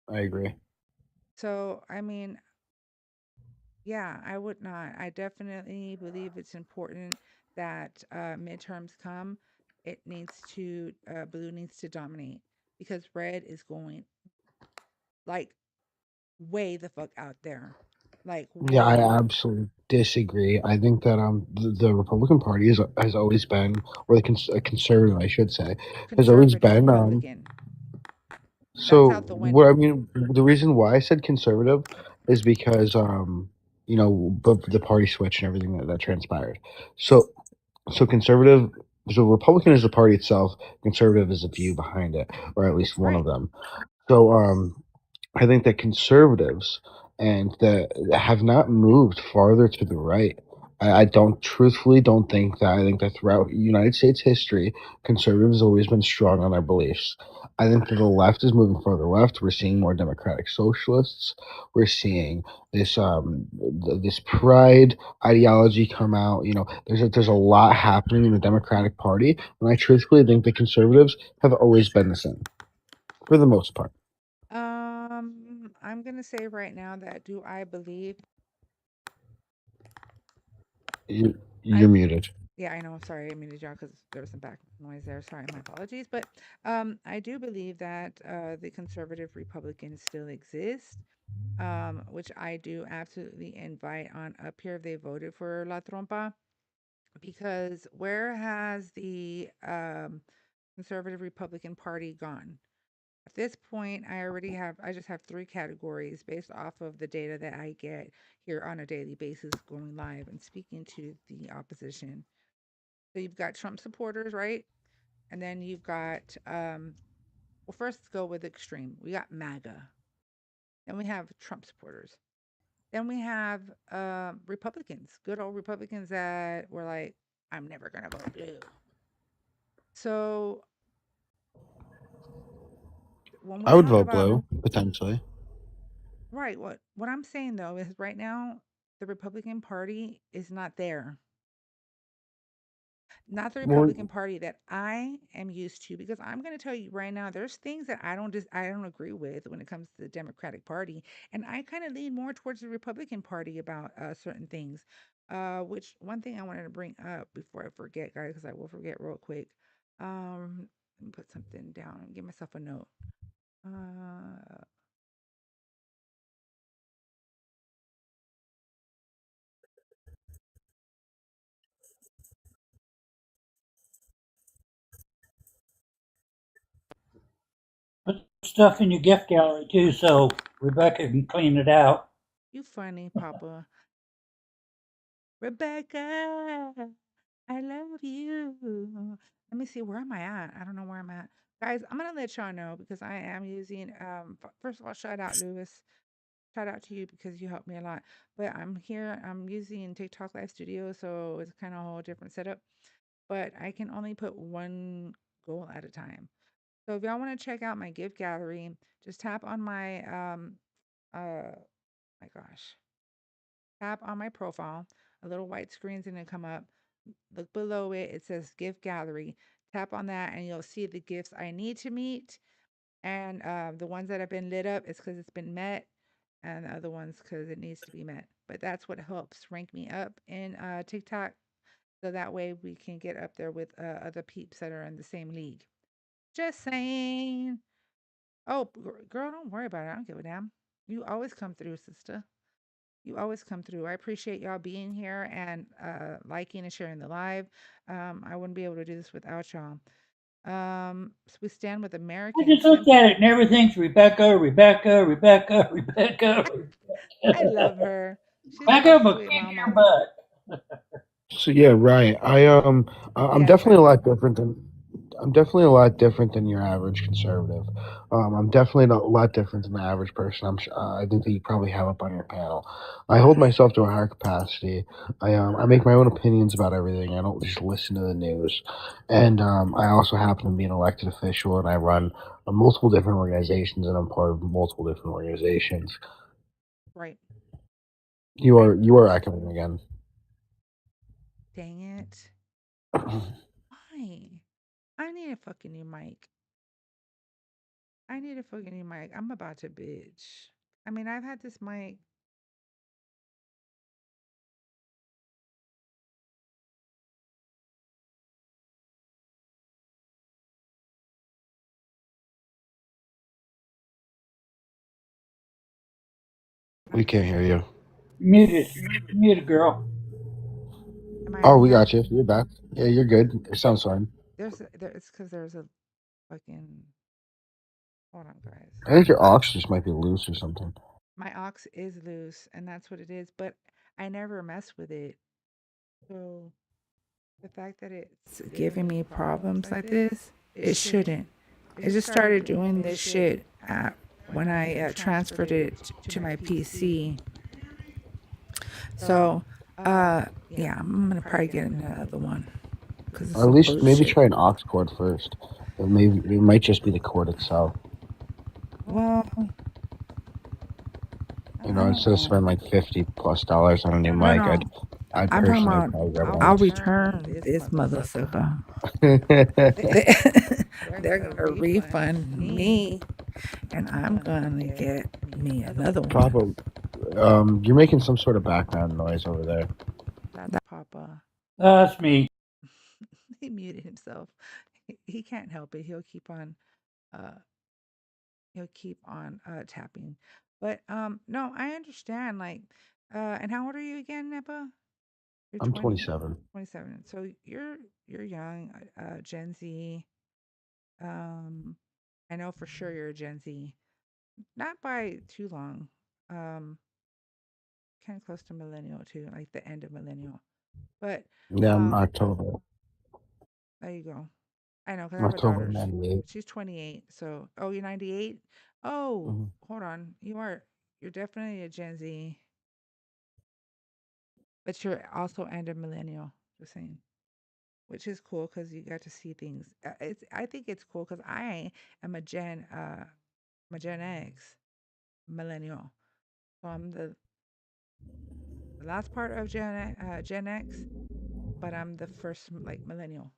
I agree. So, I mean, yeah, I would not. I definitely believe it's important that midterms come. Blue needs to dominate because red is going like way the fuck out there. Like Yeah, I way. absolutely disagree. I think that the Republican Party has always been, or the conservative, I should say, has always Conservative been. Republican. That's So out the what I window. mean, the reason why I said conservative is because but the party switch and everything that transpired. So conservative. So Republican is the party itself. Conservative is the view behind it, or at least one of Right. them. So I think that conservatives and that have not moved farther to the right. I don't truthfully don't think that. I think that throughout United States history, conservatives have always been strong on their beliefs. I think that the left is moving further left. We're seeing more democratic socialists. We're seeing this pride ideology come out. There's a lot happening in the Democratic Party, and I truthfully think the conservatives have always been the same for the most part. I'm gonna say right now that do I believe You're muted. yeah, I know. I'm sorry, I muted y'all because there was some back noise there. Sorry, my apologies. But I do believe that the conservative Republicans still exist, which I do absolutely invite on up here if they voted for La Trompa. Because where has the conservative Republican Party gone? At this point, I just have three categories based off of the data that I get here on a daily basis going live and speaking to the opposition. So you've got Trump supporters, right? And then you've got, well, first let's go with extreme. We got MAGA. Then we have Trump supporters. Then we have Republicans, good old Republicans that were like, I'm never going to vote blue. So when we I would talk vote about, blue, potentially. right, what I'm saying though is right now, the Republican Party is not there. Not the Well, Republican Party that I am used to, because I'm going to tell you right now, there's things that I don't agree with when it comes to the Democratic Party, and I kind of lean more towards the Republican Party about certain things. Which one thing I wanted to bring up before I forget, guys, because I will forget real quick. Let me put something down and give myself a note. Uh, Put stuff in your gift gallery too, so Rebecca can clean it out. you funny, Papa. Rebecca, I love you. Let me see, where am I at? I don't know where I'm at. Guys, I'm gonna let y'all know because I am using first of all, shout out Lewis. Shout out to you because you helped me a lot. But I'm using TikTok Live Studio, so it's kind of a whole different setup. But I can only put one goal at a time. So if y'all want to check out my gift gallery, just tap on my my gosh. Tap on my profile. A little white screen's gonna come up. Look below it. It says gift gallery. Tap on that and you'll see the gifts I need to meet. And the ones that have been lit up is because it's been met, and the other ones because it needs to be met. But that's what helps rank me up in TikTok. So that way we can get up there with other peeps that are in the same league. Just saying. Oh, girl, don't worry about it. I don't give a damn. You always come through, sister. You always come through. I appreciate y'all being here and liking and sharing the live. I wouldn't be able to do this without y'all. So we stand with I Americans. just looked at it and everything's Rebecca, Rebecca, Rebecca, Rebecca. I love her. She's such a Rebecca, but sweet kick your mama. butt. so yeah, right. I'm Yes, definitely a guys. lot different than I'm definitely a lot different than your average conservative. I'm definitely a lot different than the average person. I think that you probably have up on your panel. I hold myself to a higher capacity. I make my own opinions about everything. I don't just listen to the news, and I also happen to be an elected official, and I run multiple different organizations, and I'm part of multiple different organizations. Right. You are echoing again. Dang it. Why? I need a fucking new mic. I'm about to bitch. I mean, I've had this mic. We can't hear you. Muted, girl. Oh, we got you. You're back. Yeah, you're good. It sounds fine. It's because there's a fucking. Hold on, guys. I think your aux just might be loose or something. My aux is loose, and that's what it is. But I never mess with it. So the fact that it's giving me problems like this, it shouldn't. It just started doing this shit when I transferred it to my PC. So, yeah, I'm gonna probably get another one. Or at least maybe try an aux cord first. It might just be the cord itself. Well, instead of spending like $50+ on a new mic, I'd personally probably grab one. I'll return this motherfucker. They're gonna refund me, and I'm gonna get me another one. Papa, you're making some sort of background noise over there. That's Papa. That's me. He muted himself. He can't help it. He'll keep on tapping. But no, I understand. Like, and how old are you again, Nepa? I'm 27. 27. So you're young, Gen Z. I know for sure you're a Gen Z. Not by too long. Kind of close to millennial too, like the end of millennial. But yeah, I'm October. There you go. I know because I have a daughter. 98. She's 28. So, oh, you're 98. Oh, hold on. You're definitely a Gen Z, but you're also end of millennial. Just saying, which is cool because you got to see things. I think it's cool because I am a Gen X millennial. So I'm the last part of Gen X, but I'm the first like millennial.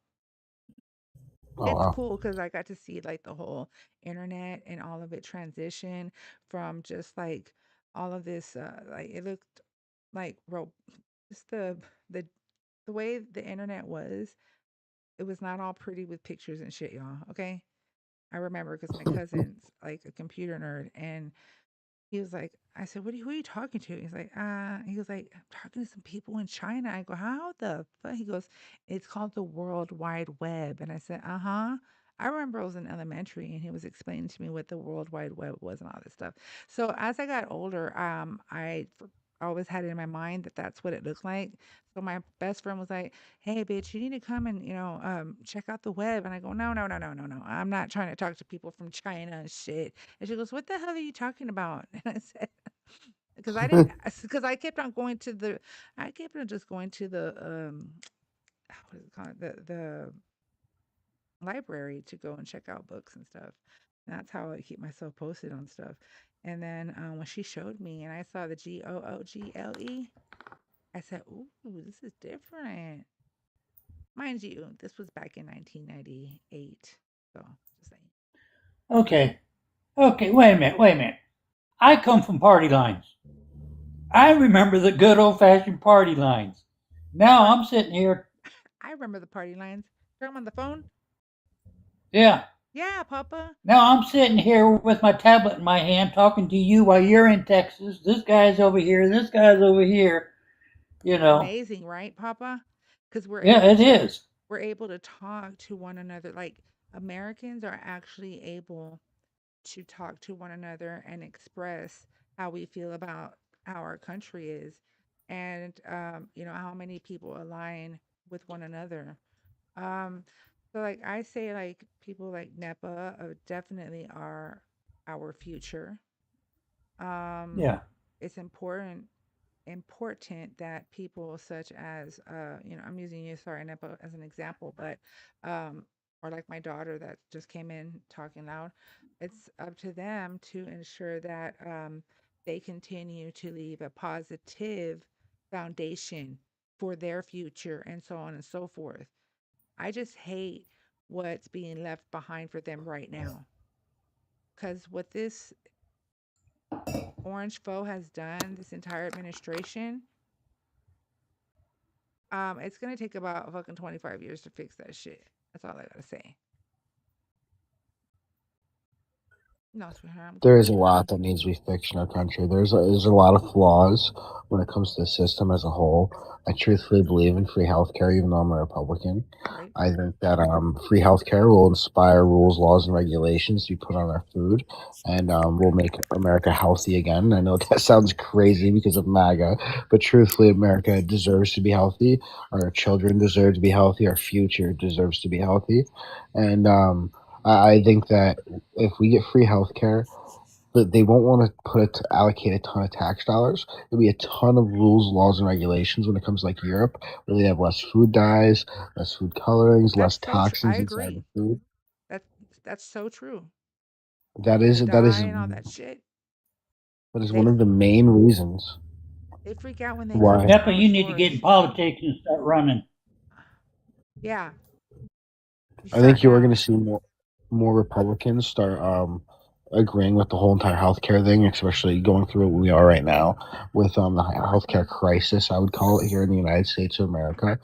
It's cool because I got to see like the whole internet and all of it transition from just like all of this. Like it looked like just the way the internet was. It was not all pretty with pictures and shit, y'all. Okay, I remember because my cousin's like a computer nerd, and he was like, I said, who are you talking to? He's like, he was like, I'm talking to some people in China. I go, how the fuck? He goes, it's called the World Wide Web. And I said, uh-huh. I remember I was in elementary and he was explaining to me what the World Wide Web was and all this stuff. So as I got older, I always had it in my mind that that's what it looked like. So my best friend was like, hey, bitch, you need to come and, check out the web. And I go, no, no, no, no, no, no. I'm not trying to talk to people from China and shit. And she goes, what the hell are you talking about? And I said, because I kept on going to I kept on just going to the, what is it called? The library to go and check out books and stuff. And that's how I keep myself posted on stuff. And then when she showed me and I saw the GOOGLE, I said, ooh, this is different. Mind you, this was back in 1998. So, just saying. Okay, wait a minute. I come from party lines. I remember the good old-fashioned party lines. Now I'm sitting here. I remember the party lines. Turn them on the phone? Yeah. Yeah, Papa. Now I'm sitting here with my tablet in my hand talking to you while you're in Texas. This guy's over here. This guy's over here. Amazing, right, Papa? Because it is. We're able to talk to one another. Like Americans are actually able to talk to one another and express how we feel about how our country is, and how many people align with one another. So So, like I say, like people like NEPA definitely are our future. Yeah. It's important that people such as I'm using you, sorry, NEPA as an example, but um or like my daughter that just came in talking loud, it's up to them to ensure that they continue to leave a positive foundation for their future and so on and so forth. I just hate what's being left behind for them right now, because what this orange foe has done, this entire administration, it's gonna take about fucking 25 years to fix that shit. That's all I gotta say. No, sweetheart, I'm There good. is a lot that needs to be fixed in our country. There's a lot of flaws when it comes to the system as a whole. I truthfully believe in free healthcare, even though I'm a Republican. Right? I think that free healthcare will inspire rules, laws, and regulations to be put on our food, and will make America healthy again. I know that sounds crazy because of MAGA, but truthfully, America deserves to be healthy. Our children deserve to be healthy. Our future deserves to be healthy, and I think that if we get free healthcare, but they won't want to allocate a ton of tax dollars. There'll be a ton of rules, laws, and regulations when it comes to like Europe, where they have less food dyes, less food colorings, That's less so true. I toxins inside the agree. food. That that's so true. That is The that dye is and all that shit. that is They one of the main reasons they freak out when they come why. into Peppa, our you need to get in stores. politics and start running. Yeah, you I start think you are going now. to see more Republicans start agreeing with the whole entire healthcare thing, especially going through what we are right now with the healthcare crisis. I would call it here in the United States of America,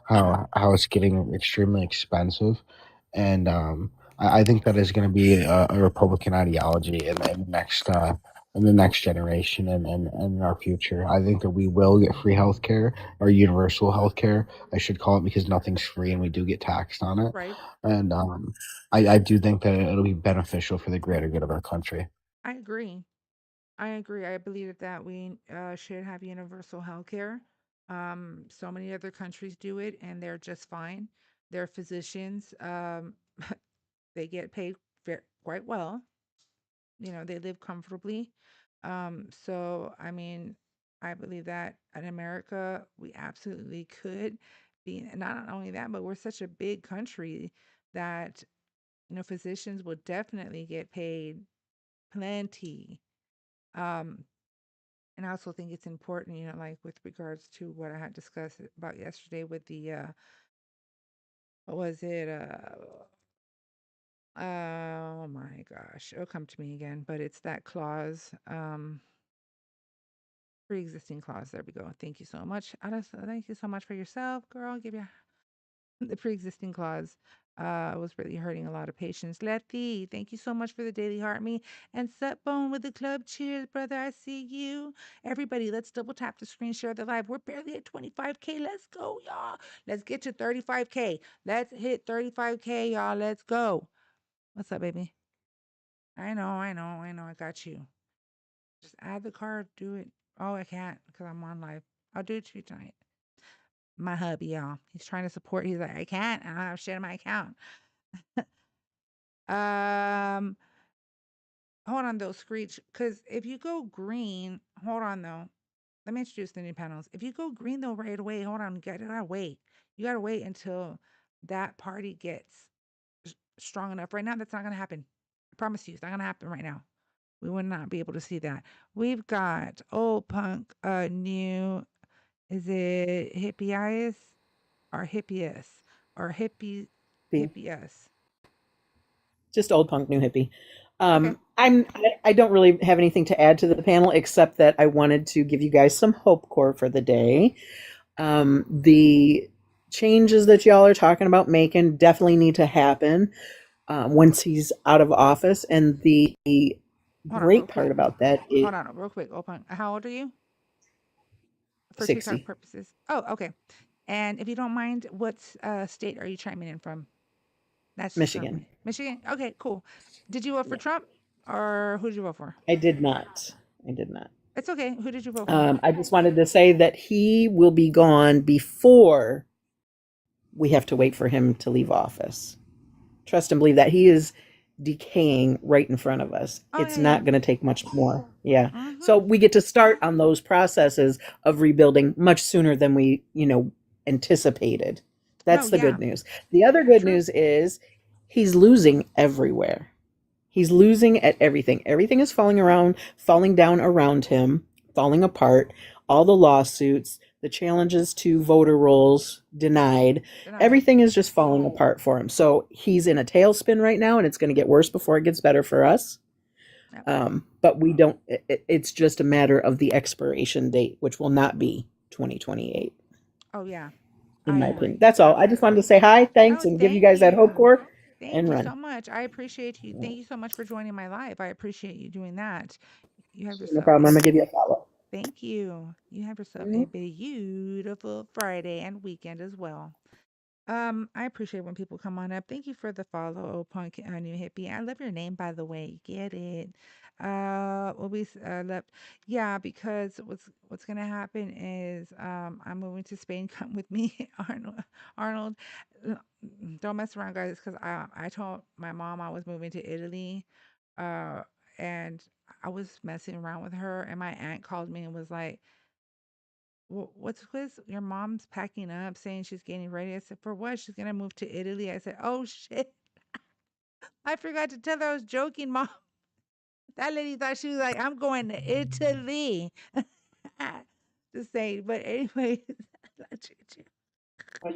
how it's getting extremely expensive, and I think that is going to be a Republican ideology in the next generation and in our future. I think that we will get free healthcare or universal healthcare, I should call it, because nothing's free and we do get taxed on it. Right? And I do think that it'll be beneficial for the greater good of our country. I agree. I agree. I believe that we should have universal health care. So many other countries do it, and they're just fine. Their physicians, they get paid quite well. They live comfortably. So I mean, I believe that in America, we absolutely could be. And not only that, but we're such a big country that physicians will definitely get paid plenty. Um, And I also think it's important, like with regards to what I had discussed about yesterday with the what was it? Oh my gosh, it'll come to me again, but it's that clause, pre-existing clause. There we go. Thank you so much. Thank you so much for yourself, girl. Give you the pre-existing clause was really hurting a lot of patients. Letty, thank you so much for the daily heart me and Sutbone with the club. Cheers, brother. I see you. Everybody, let's double tap the screen, share the live. We're barely at 25K. Let's go, y'all. Let's get to 35K. Let's hit 35K, y'all. Let's go. What's up, baby? I know. I got you. Just add the card. Do it. Oh, I can't because I'm on live. I'll do it to you tonight. My hubby, y'all. He's trying to support. He's like, I can't. I don't have shit in my account. Um, hold on though, Screech, because if you go green, hold on though. Let me introduce the new panels. If you go green though right away, hold on, you gotta wait. You gotta wait until that party gets strong enough. Right now, that's not gonna happen. I promise you, it's not gonna happen right now. We would not be able to see that. We've got old punk, new. Is it hippie or hippies or hippies? Just old punk, new hippie. Okay. I don't really have anything to add to the panel except that I wanted to give you guys some hope core for the day. The changes that y'all are talking about making definitely need to happen once he's out of office. And the great part about that is Hold on, real quick. Open. How old are you? For 60. TikTok purposes. Oh, okay. And if you don't mind, what state are you chiming in from? That's Michigan. Michigan. Okay, cool. Did you vote for Trump or who did you vote for? I did not. It's okay. Who did you vote for? I just wanted to say that he will be gone before we have to wait for him to leave office. trust and believe that. He is decaying right in front of us. Oh, It's yeah, not yeah. going to take much more. Yeah. Mm-hmm. So we get to start on those processes of rebuilding much sooner than we, anticipated. That's No, the yeah. good news. The other good True. news is he's losing everywhere. He's losing at everything. Everything is falling down around him, falling apart. All the lawsuits, the challenges to voter rolls denied, Denied. everything is just falling apart for him. So he's in a tailspin right now, and it's going to get worse before it gets better for us. Yep. But we don't, it's just a matter of the expiration date, which will not be 2028, Oh, yeah. in my agree. opinion. That's all. I just wanted to say hi, thanks, Oh, and give you thank guys that hope you. core Thank and you run. so much. I appreciate you. Thank you so much for joining my live. I appreciate you doing that. You have No yourself problem. I'm going to give you a follow. Thank you. You have yourself a beautiful Friday and weekend as well. I appreciate when people come on up. Thank you for the follow, oh punk new hippie. I love your name, by the way. Get it? What we left, yeah, because what's gonna happen is I'm moving to Spain. Come with me, Arnold. Arnold, don't mess around, guys, because I told my mom I was moving to Italy, and I was messing around with her, and my aunt called me and was like, what's this? Your mom's packing up, saying she's getting ready. I said, for what? She's gonna move to Italy. I said, oh shit. I forgot to tell her I was joking, mom. That lady thought she was like, I'm going to Italy. Just saying. But anyway,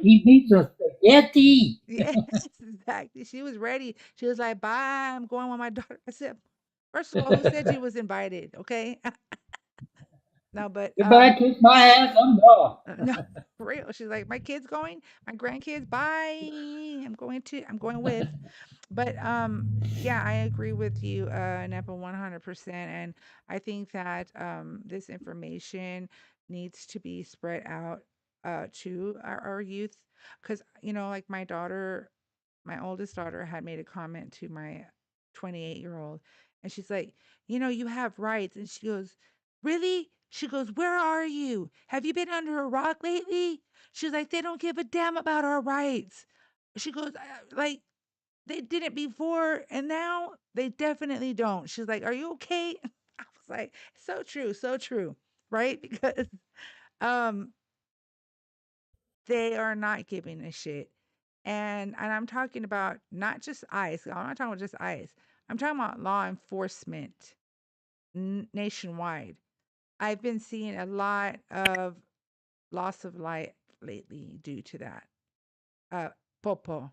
He needs a spaghetti. yes, exactly. She was ready. She was like, bye, I'm going with my daughter. I said, first of all, who said you was invited? Okay. No, but Goodbye, kiss my ass, I'm gone. no, for real. She's like, my kids going, my grandkids, bye. I'm going with. But yeah, I agree with you, Nepa, 100%. And I think that this information needs to be spread out to our youth. Because, like my oldest daughter had made a comment to my 28-year-old, and she's like, you have rights. And she goes, really? She goes, where are you? Have you been under a rock lately? She's like, they don't give a damn about our rights. She goes, like, they didn't before, and now they definitely don't. She's like, are you okay? I was like, so true, right? Because um they are not giving a shit. And I'm talking about not just ICE. I'm not talking about just ICE. I'm talking about law enforcement nationwide. I've been seeing a lot of loss of life lately due to that. Popo,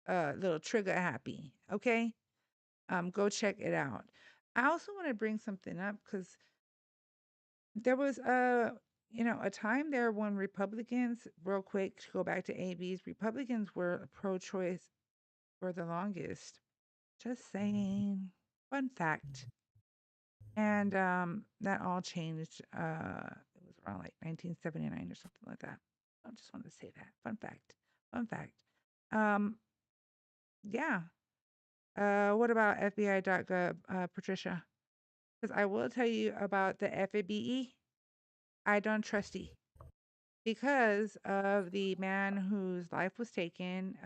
little trigger happy. Okay, go check it out. I also want to bring something up because there was a time there when Republicans, real quick to go back to ABs, Republicans were pro-choice for the longest. Just saying, fun fact. And that all changed. It was around like 1979 or something like that. I just wanted to say that. Fun fact. Fun fact. Um, yeah. What about FBI.gov, Patricia? Because I will tell you about the FABE. I don't trust it because of the man whose life was taken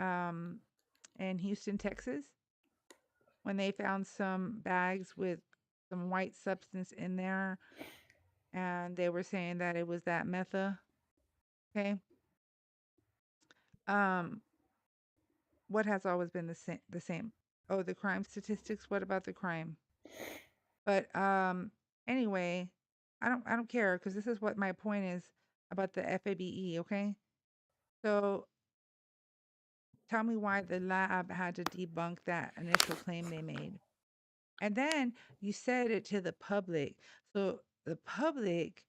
in Houston, Texas, when they found some bags with some white substance in there, and they were saying that it was that metha. Okay. Um, what has always been the same? Oh, the crime statistics. What about the crime? But anyway, I don't care because this is what my point is about the FABE. Okay. So tell me why the lab had to debunk that initial claim they made. And then you said it to the public. So the public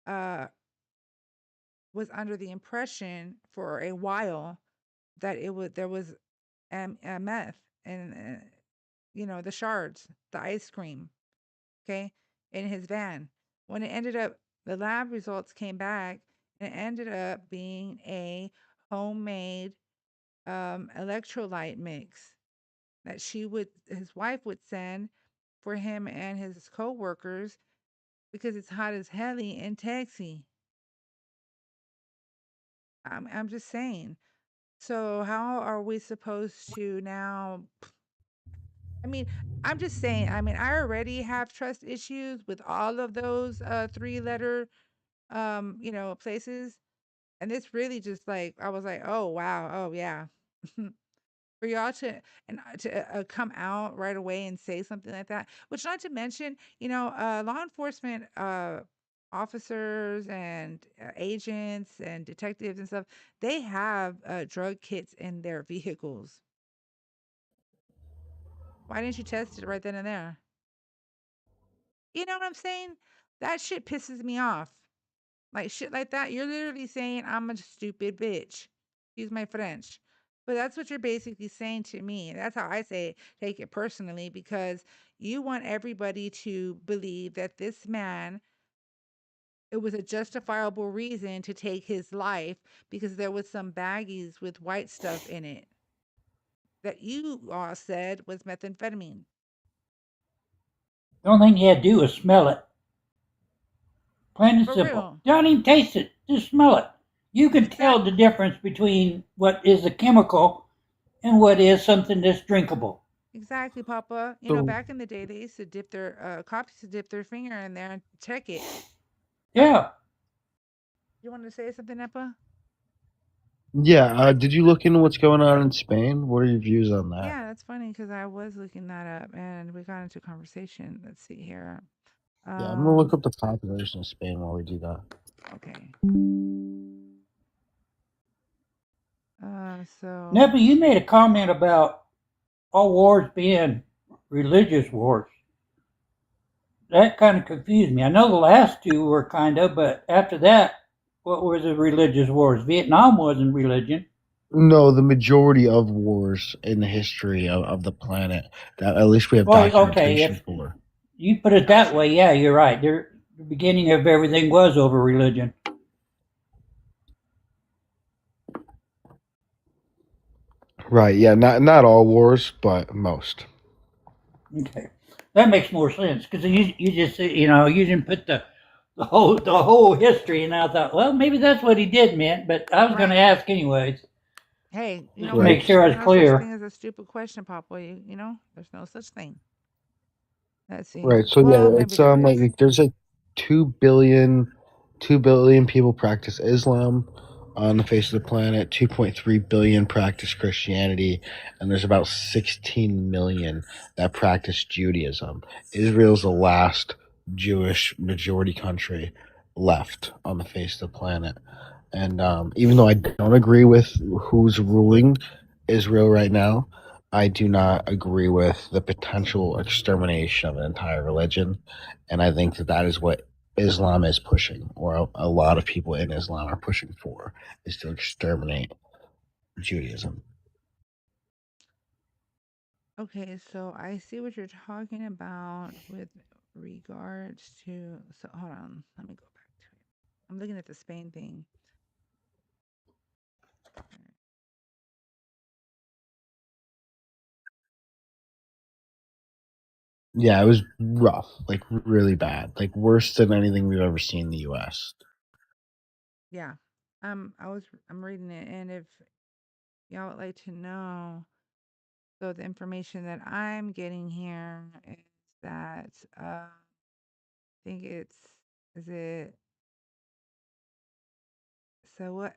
uh, was under the impression for a while that there was meth and the shards, the ice cream, okay, in his van. When it ended up, the lab results came back, and it ended up being a homemade electrolyte mix that his wife would send for him and his co-workers because it's hot as helly in Texas. I'm just saying. So how are we supposed to now? I mean, I'm just saying, I mean, I already have trust issues with all of those 3-letter places. And this really just like I was like, "Oh, wow. Oh, yeah." For y'all to come out right away and say something like that, which not to mention, law enforcement officers and agents and detectives and stuff, they have drug kits in their vehicles. Why didn't you test it right then and there? You know what I'm saying? That shit pisses me off. Like shit like that. You're literally saying I'm a stupid bitch. Excuse my French. But that's what you're basically saying to me. That's how I say it, take it personally, because you want everybody to believe that this man, it was a justifiable reason to take his life because there was some baggies with white stuff in it that you all said was methamphetamine. The only thing you had to do was smell it. Plain and For simple. real. Don't even taste it. Just smell it. You can tell the difference between what is a chemical and what is something that's drinkable. Exactly, Papa. So- Back in the day, they used to dip their cops to dip their finger in there and check it. Yeah. You want to say something, Epa? Yeah. Did you look into what's going on in Spain? What are your views on that? Yeah, that's funny because I was looking that up and we got into conversation. Let's see here. Yeah, I'm gonna look up the population of Spain while we do that. Okay. So. Nebby, you made a comment about all wars being religious wars. That kind of confused me. I know the last two were kind of, but after that, what were the religious wars? Vietnam wasn't religion. No, the majority of wars in the history of the planet that at least we have documentation for. You put it that way, yeah, you're right. The beginning of everything was over religion. Right. Yeah. Not all wars, but most. Okay, that makes more sense because you just you didn't put the whole history, and I thought, well, maybe that's what he did meant, but I was going to ask anyways. Hey, make sure I was clear. There's no such thing as a stupid question, Papa. There's no such thing. Let's see. Right. So Well, yeah, it's like there's like 2 billion people practice Islam on the face of the planet. 2.3 billion practice Christianity, and there's about 16 million that practice Judaism. Israel's the last Jewish majority country left on the face of the planet. And even though I don't agree with who's ruling Israel right now, I do not agree with the potential extermination of an entire religion. And I think that is what Islam is pushing, or a lot of people in Islam are pushing for, is to exterminate Judaism. Okay, so I see what you're talking about with regards to. So hold on, let me go back to it. I'm looking at the Spain thing. Yeah, it was rough, like really bad, like worse than anything we've ever seen in the U.S. Yeah, I'm reading it, and if y'all would like to know, so the information that I'm getting here is that I think is it Sawata?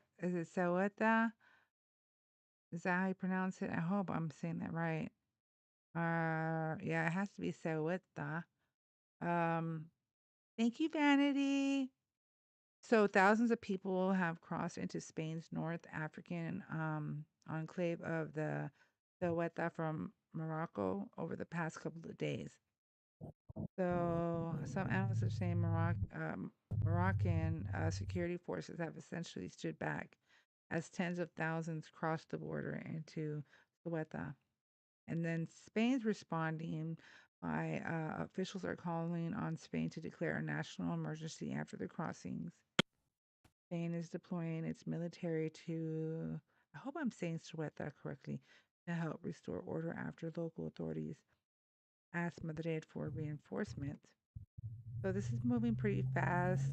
Is that how you pronounce it? I hope I'm saying that right. Yeah, it has to be Sawata. Thank you, Vanity. So thousands of people have crossed into Spain's North African enclave of the Ceuta from Morocco over the past couple of days. So some analysts are saying Moroccan security forces have essentially stood back as tens of thousands crossed the border into Ceuta. And then Spain's responding by officials are calling on Spain to declare a national emergency after the crossings. Spain is deploying its military to, I hope I'm saying Ceuta correctly, to help restore order after local authorities asked Madrid for reinforcements. So this is moving pretty fast.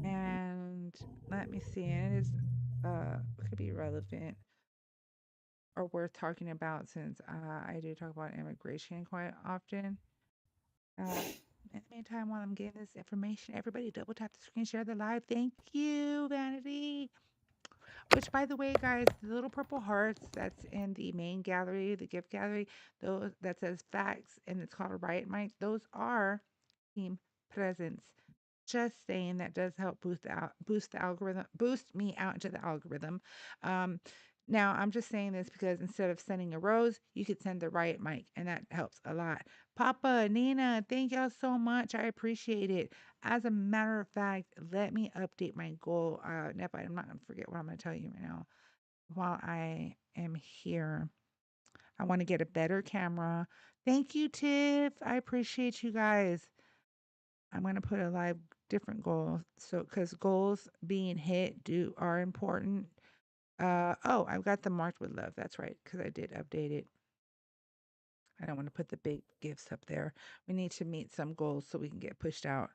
And let me see, and it is could be relevant. are worth talking about since I do talk about immigration quite often. In the meantime, while I'm getting this information, everybody double tap the screen, share the live. Thank you, Vanity. Which, by the way, guys, the little purple hearts that's in the main gallery, the gift gallery, those that says facts and it's called a Riot Mic, those are team presents. Just saying that does help boost the algorithm, boost me out into the algorithm. Um, Now I'm just saying this because instead of sending a rose, you could send the Riot Mic, and that helps a lot. Papa, Nina, thank y'all so much. I appreciate it. As a matter of fact, let me update my goal. Nepa, I'm not gonna forget what I'm gonna tell you right now. While I am here, I want to get a better camera. Thank you, Tiff. I appreciate you guys. I'm gonna put a live different goal. So because goals being hit are important. Oh, I've got the marked with love. That's right, because I did update it. I don't want to put the big gifts up there. We need to meet some goals so we can get pushed out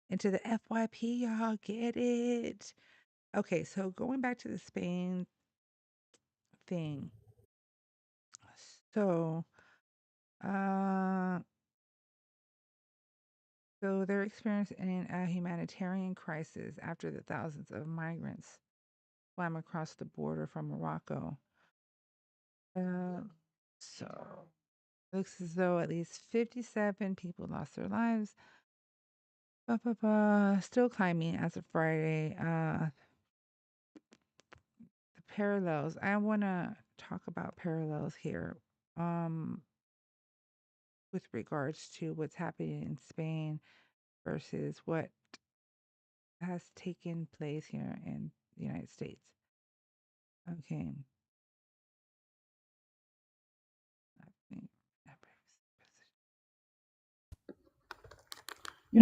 into the FYP, y'all. Get it? Okay, so going back to the Spain thing. So, uh, so they're experiencing a humanitarian crisis after the thousands of migrants swam across the border from Morocco. So looks as though at least 57 people lost their lives. Still climbing as of Friday. The parallels. I want to talk about parallels here. With regards to what's happening in Spain versus what has taken place here in the United States. Okay.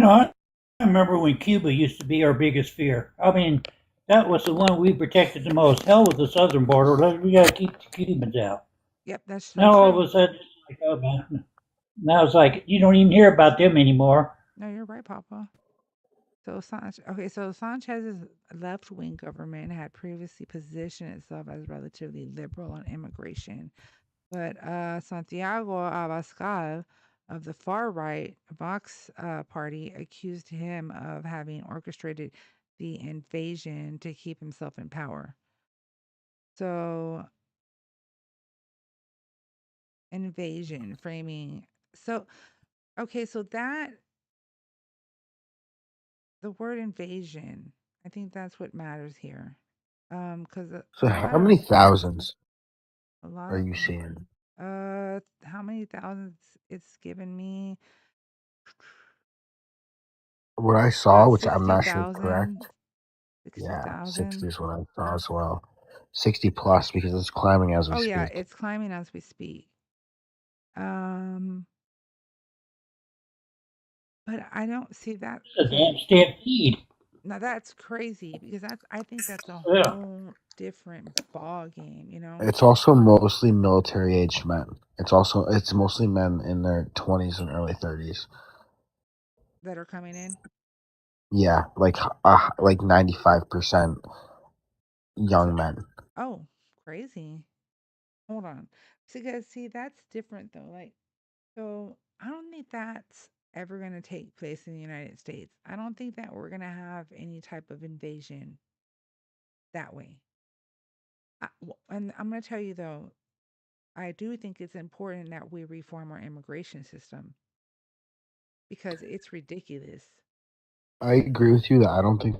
I remember when Cuba used to be our biggest fear. I mean, that was the one we protected the most. Hell with the southern border. We got to keep the Cubans out. Yep, that's so now true. All of a sudden, it's like, oh man. Now it's like you don't even hear about them anymore. No, you're right, Papa. So Sanchez's left-wing government had previously positioned itself as relatively liberal on immigration, but Santiago Abascal of the far-right Vox party accused him of having orchestrated the invasion to keep himself in power. So invasion framing. So okay, so that the word invasion, I think that's what matters here. Because So how many thousands are you seeing? How many thousands it's given me? What I saw, which I'm not sure 60,000. correct. 60,000. 60 is what I saw as well. 60 plus because it's climbing as we speak. Oh yeah, it's climbing as we speak. But I don't see that. It's a damn stampede. Now that's crazy because I think that's a whole different ball game, It's also mostly military aged men. It's mostly men in their 20s and early 30s that are coming in. Yeah, like 95% young men. Oh, crazy. Hold on. Because see, that's different though. Like, so I don't think that's ever going to take place in the United States. I don't think that we're going to have any type of invasion that way. And I'm going to tell you though, I do think it's important that we reform our immigration system because it's ridiculous. I agree with you that I don't think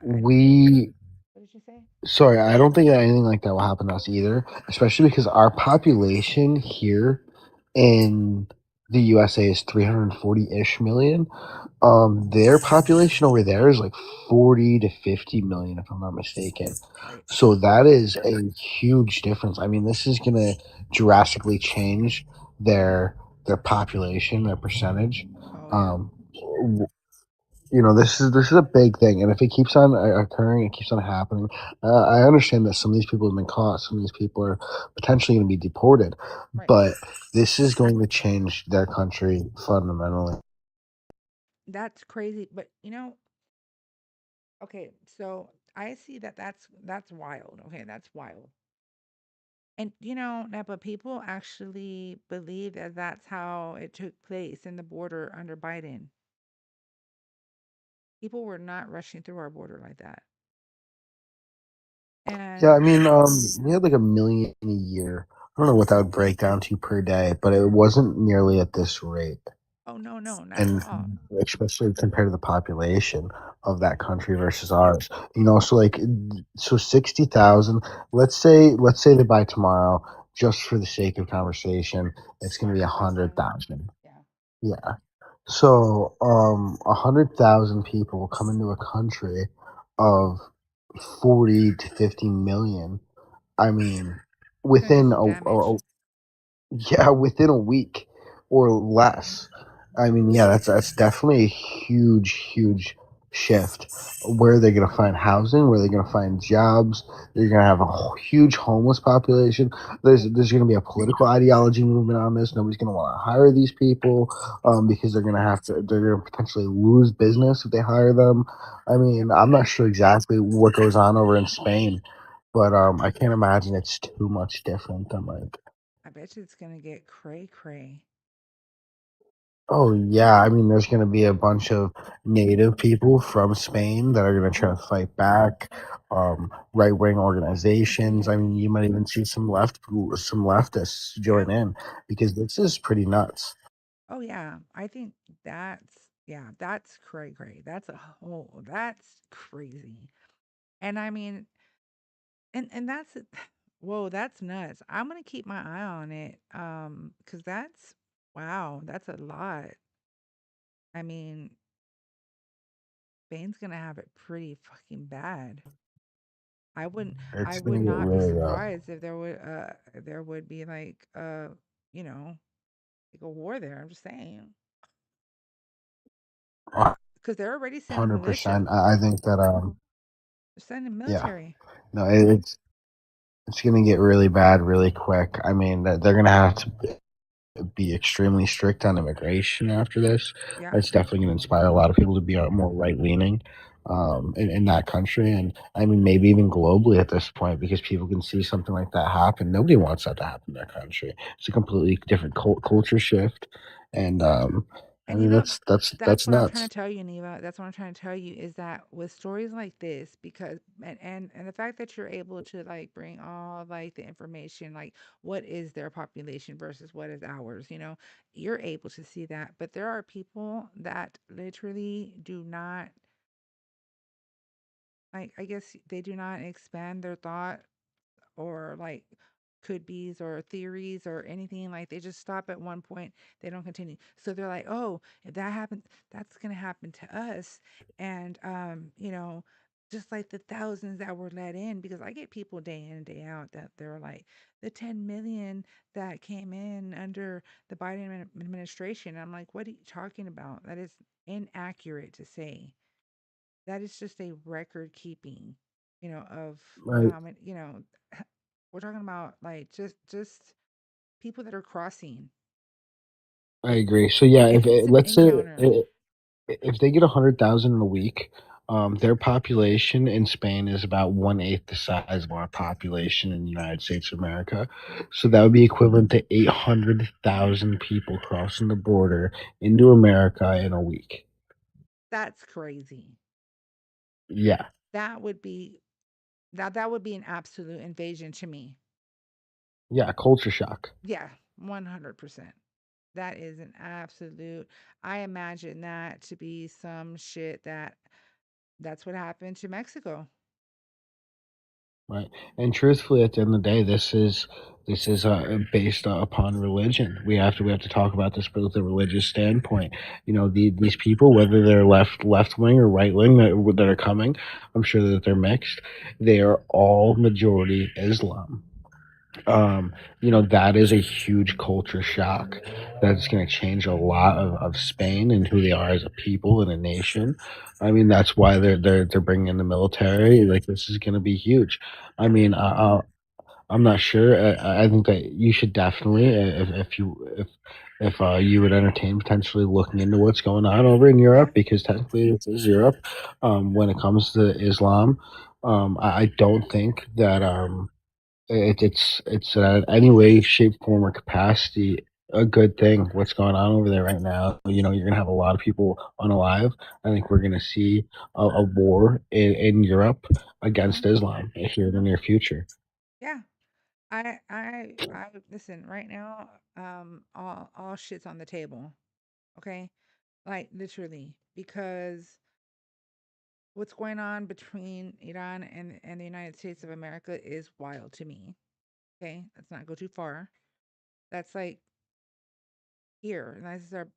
we. What did you say? Sorry, I don't think that anything like that will happen to us either, especially because our population here in the USA is 340-ish million. Their population over there is like 40 to 50 million, if I'm not mistaken. So that is a huge difference. I mean, this is going to drastically change their population, their percentage. This is a big thing, and if it keeps on occurring, it keeps on happening. I understand that some of these people have been caught, some of these people are potentially going to be deported, but this is going to change their country fundamentally. That's crazy, but Okay, so I see that that's wild. Okay, that's wild. And now, but people actually believe that that's how it took place in the border under Biden. People were not rushing through our border like that. Yeah, I And mean, we had like 1 million a year. I don't know what that would break down to per day, but it wasn't nearly at this rate. oh no, no, not at And all. especially compared to the population of that country versus ours. So like, so 60,000. Let's say they buy tomorrow, just for the sake of conversation, it's going to be 100,000. Yeah. Yeah. So 100,000 people come into a country of 40 to 50 million. I mean, It's gonna do within some damage. yeah, within a week or less. I mean, yeah, that's definitely a huge, huge shift. Where are they going to find housing? Where are they going to find jobs? They're going to have a huge homeless population. There's going to be a political ideology movement on this. Nobody's going to want to hire these people because they're going to potentially lose business if they hire them. I mean, I'm not sure exactly what goes on over in Spain, but I can't imagine it's too much different than like. I bet you it's gonna get cray cray. Oh yeah, I mean, there's going to be a bunch of native people from Spain that are going to try to fight back. Right-wing organizations. I mean, you might even see some leftists join in because this is pretty nuts. Oh yeah, I think that's cray cray. That's crazy. And I mean, and that's whoa, that's nuts. I'm gonna keep my eye on it. Because that's wow, that's a lot. I mean, Spain's gonna have it pretty fucking bad. I It's would going to get not be really rough. surprised if there would be like you know, like a war there. I'm just saying. Because they're already sending militia. 100%. I think that They're sending yeah, military. no, it's going to get really bad really quick. I mean, they're going to have to be extremely strict on immigration after this. Yeah. That's definitely going to inspire a lot of people to be more right leaning in that country. And I mean, maybe even globally at this point, because people can see something like that happen. Nobody wants that to happen in their country. It's a completely different culture shift. And I And mean, that's that's what I'm trying nuts. to tell you, Neva. That's what I'm trying to tell you is that with stories like this, because and the fact that you're able to like bring all like the information, like what is their population versus what is ours, you're able to see that. But there are people that literally do not, like, I guess they do not expand their thought or like could be's or theories or anything. Like they just stop at one point, they don't continue. So they're like, oh, if that happens, that's gonna happen to us. And just like the thousands that were let in, because I get people day in and day out that they're like the 10 million that came in under the Biden administration. I'm like, what are you talking about? That is inaccurate to say. That is just a record keeping, of Right. how many, we're talking about like just people that are crossing. I agree. So yeah, if It's an let's say encounter. if they get 100,000 in a week, their population in Spain is about 1/8 the size of our population in the United States of America. So that would be equivalent to 800,000 people crossing the border into America in a week. That's crazy. Yeah. That would be that would be an absolute invasion to me. Yeah, culture shock. Yeah, 100%. That is an absolute. I imagine that to be some shit that's what happened to Mexico. Right. And truthfully, at the end of the day, this is based upon religion. We have to talk about this with a religious standpoint. These people, whether they're left wing or right wing that are coming, I'm sure that they're mixed. They are all majority Islam. That is a huge culture shock. That's going to change a lot of Spain and who they are as a people and a nation. I mean, that's why they're bringing in the military. Like, this is going to be huge. I mean, I'm not sure. I think that you should definitely, if you would entertain potentially looking into what's going on over in Europe, because technically it is Europe. When it comes to Islam, I don't think that it's any way, shape, form, or capacity a good thing. What's going on over there right now? You know, you're gonna have a lot of people unalive. I think we're gonna see a war in Europe against Islam here in the near future. Yeah. I listen right now. All shit's on the table. Okay, like literally, because what's going on between Iran and the United States of America is wild to me. Okay, let's not go too far. That's like here, and this is our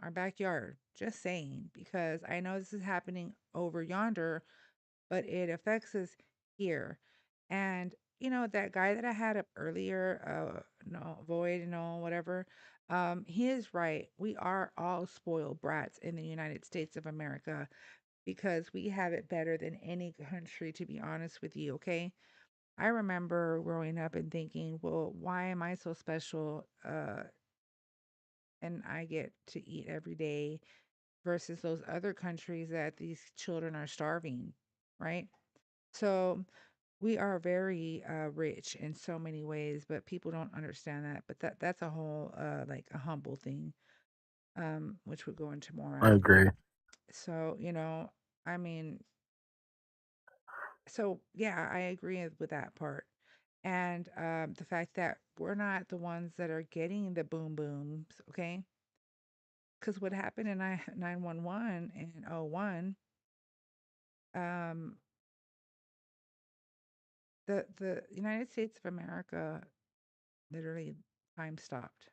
our backyard. Just saying, because I know this is happening over yonder, but it affects us here. And that guy that I had up earlier, no void, no whatever, he is right. We are all spoiled brats in the United States of America because we have it better than any country, to be honest with you. Okay, I remember growing up and thinking, well, why am I so special? And I get to eat every day versus those other countries that these children are starving, right? So we are very rich in so many ways, but people don't understand that. But that's a whole like a humble thing, which we'll go into more I of. agree. So I mean, so yeah, I agree with that part, and the fact that we're not the ones that are getting the boom booms, okay? Because what happened in 911 and 01, um, the United States of America literally time stopped.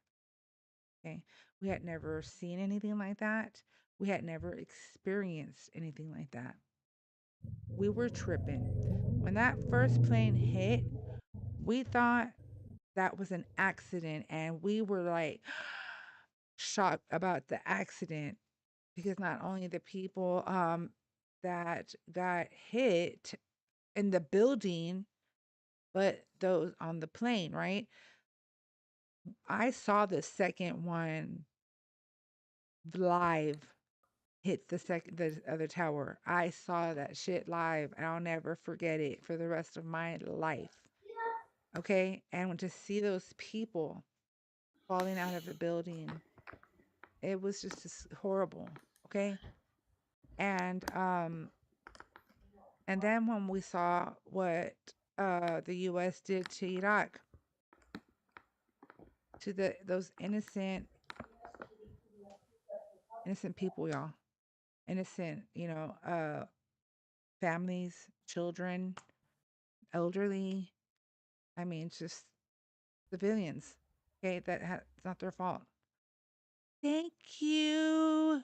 Okay. We had never seen anything like that. We had never experienced anything like that. We were tripping. When that first plane hit, we thought that was an accident and we were like shocked about the accident because not only the people that got hit in the building, but those on the plane, right? I saw the second one live hit the other tower. I saw that shit live and I'll never forget it for the rest of my life. Okay? And to see those people falling out of the building, it was just horrible. Okay? And then when we saw what the US did to Iraq, to those innocent people, y'all. Innocent, families, children, elderly. I mean, just civilians. Okay, it's not their fault. Thank you.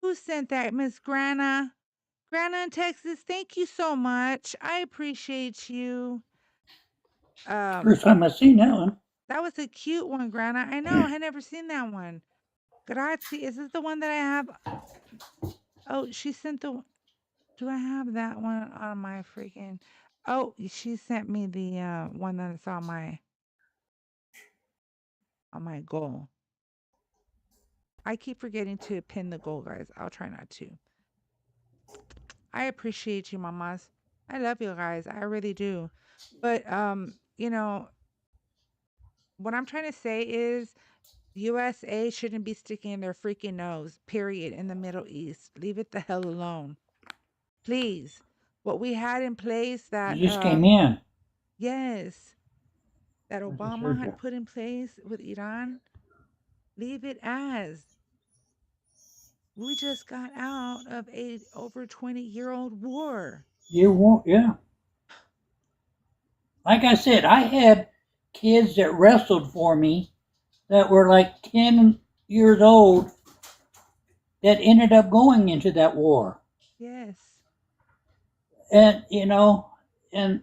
Who sent that, Miss Grana? Grana in Texas, thank you so much. I appreciate you. First time I seen that one. That was a cute one, Grana. I know, I had never seen that one. Grazie. Is this the one that I have? Oh, she sent the. Do I have that one on my freaking? Oh, she sent me the one that's on my goal. I keep forgetting to pin the goal, guys. I'll try not to. I appreciate you, mamas. I love you guys. I really do. But what I'm trying to say is USA shouldn't be sticking their freaking nose, period, in the Middle East. Leave it the hell alone. Please. What we had in place that You just came in. yes, that I just Obama heard had you. put in place with Iran, leave it as. We just got out of a over 20-year-old war. You won't, yeah. Like I said, I had kids that wrestled for me that were like 10 years old that ended up going into that war. Yes. And, and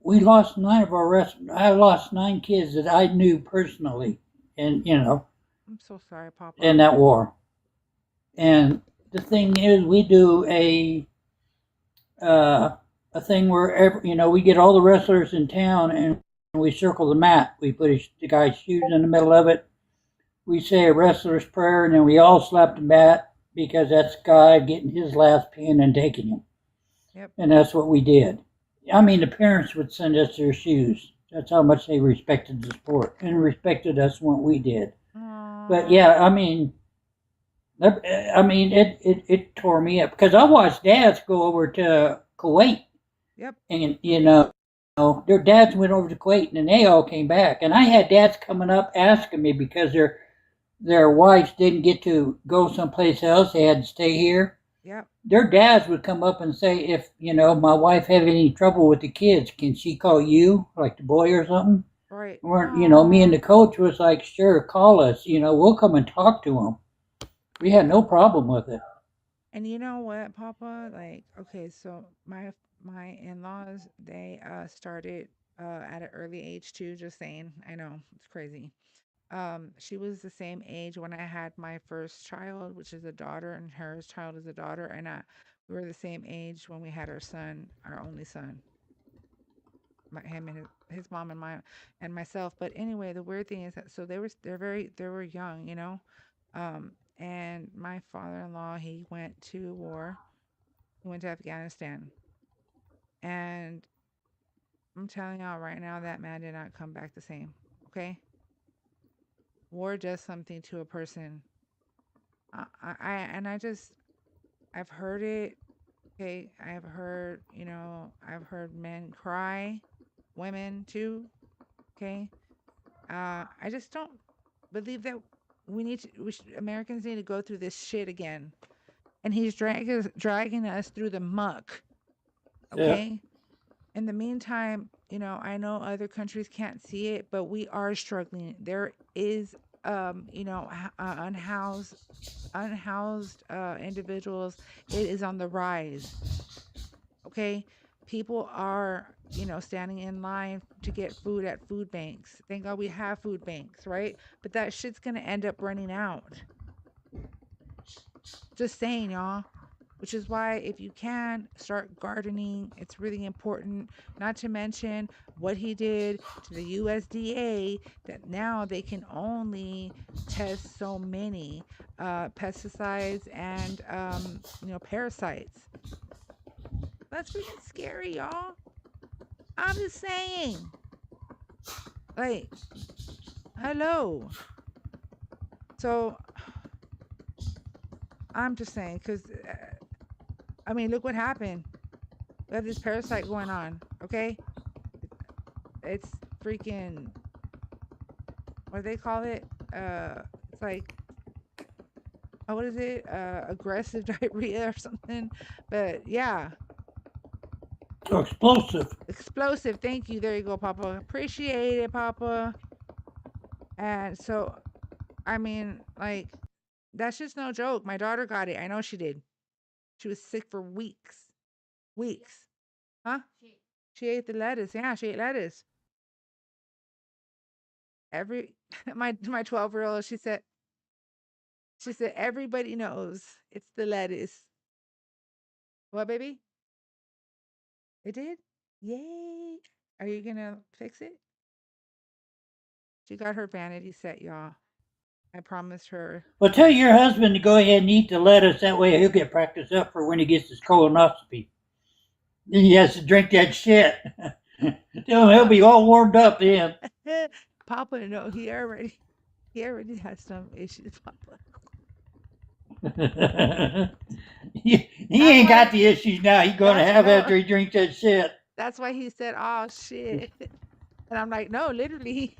we lost 9 of our wrestlers. I lost 9 kids that I knew personally, and, I'm so sorry, Papa. in that war. And the thing is, we do a thing where we get all the wrestlers in town and we circle the mat. We put the guy's shoes in the middle of it. We say a wrestler's prayer, and then we all slap the mat because that's God getting his last pin and taking him. Yep. And that's what we did. I mean, the parents would send us their shoes. That's how much they respected the sport and respected us what we did. But yeah, I mean, it tore me up because I watched dads go over to Kuwait. Yep. And their dads went over to Kuwait and then they all came back. And I had dads coming up asking me because their wives didn't get to go someplace else. They had to stay here. Yep. Their dads would come up and say, if, my wife have any trouble with the kids, can she call you, like the boy or something? Right. Or, me and the coach was like, sure, call us. We'll come and talk to them. We had no problem with it. And you know what, Papa? Like, okay, so my in-laws, they started at an early age too, just saying. I know, it's crazy. She was the same age when I had my first child, which is a daughter, and her child is a daughter, and we were the same age when we had our son, our only son. Him and his mom and myself. But anyway, the weird thing is that they were young, and my father-in-law, he went to war. He went to Afghanistan, and I'm telling y'all right now, that man did not come back the same. Okay. War does something to a person. I've heard it. Okay, I've heard men cry, women too. Okay, I just don't believe that Americans need to go through this shit again. And he's dragging us through the muck. Okay. Yeah. In the meantime, I know other countries can't see it, but we are struggling. There is, unhoused individuals. It is on the rise. Okay. People are, standing in line to get food at food banks. Thank God we have food banks, right? But that shit's going to end up running out. Just saying, y'all. Which is why, if you can, start gardening. It's really important. Not to mention what he did to the USDA, that now they can only test so many pesticides and parasites. That's freaking scary, y'all. I'm just saying. Like, hello. So I'm just saying, because look what happened. We have this parasite going on, okay? It's freaking, what do they call it? It's like, what is it? Aggressive diarrhea or something. But yeah. Oh, explosive. Explosive. Thank you. There you go, Papa. Appreciate it, Papa. And so, that's just no joke. My daughter got it. I know she did. She was sick for weeks. Weeks. Huh? She ate the lettuce. Yeah, she ate lettuce. My 12-year-old, she said, everybody knows it's the lettuce. What, baby? It did? Yay. Are you going to fix it? She got her vanity set, y'all. I promised her. Well, tell your husband to go ahead and eat the lettuce. That way he'll get practiced up for when he gets his colonoscopy. He has to drink that shit. Tell him he'll be all warmed up then. Papa, no, he already has some issues, Papa. he ain't got the issues now. He's going to have after he drinks that shit. That's why he said, oh, shit. And I'm like, no, literally.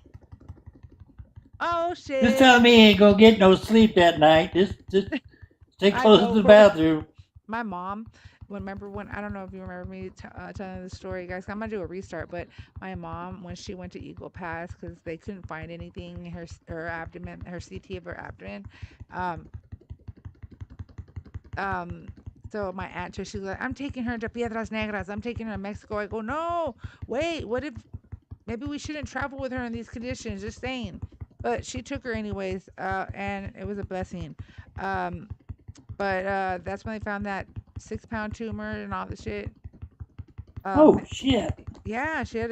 Oh, shit. Just tell me he ain't going to get no sleep that night. Just stay close to the bathroom. My mom, remember when, I don't know if you remember me telling the story, guys. I'm going to do a restart. But my mom, when she went to Eagle Pass, because they couldn't find anything in her abdomen, her CT of her abdomen. So my aunt, she's like, I'm taking her to Piedras Negras. I'm taking her to Mexico. I go, no, wait, what if, maybe we shouldn't travel with her in these conditions, just saying. But she took her anyways, and it was a blessing. But that's when they found that 6-pound tumor and all the shit. Oh, shit. Yeah, she had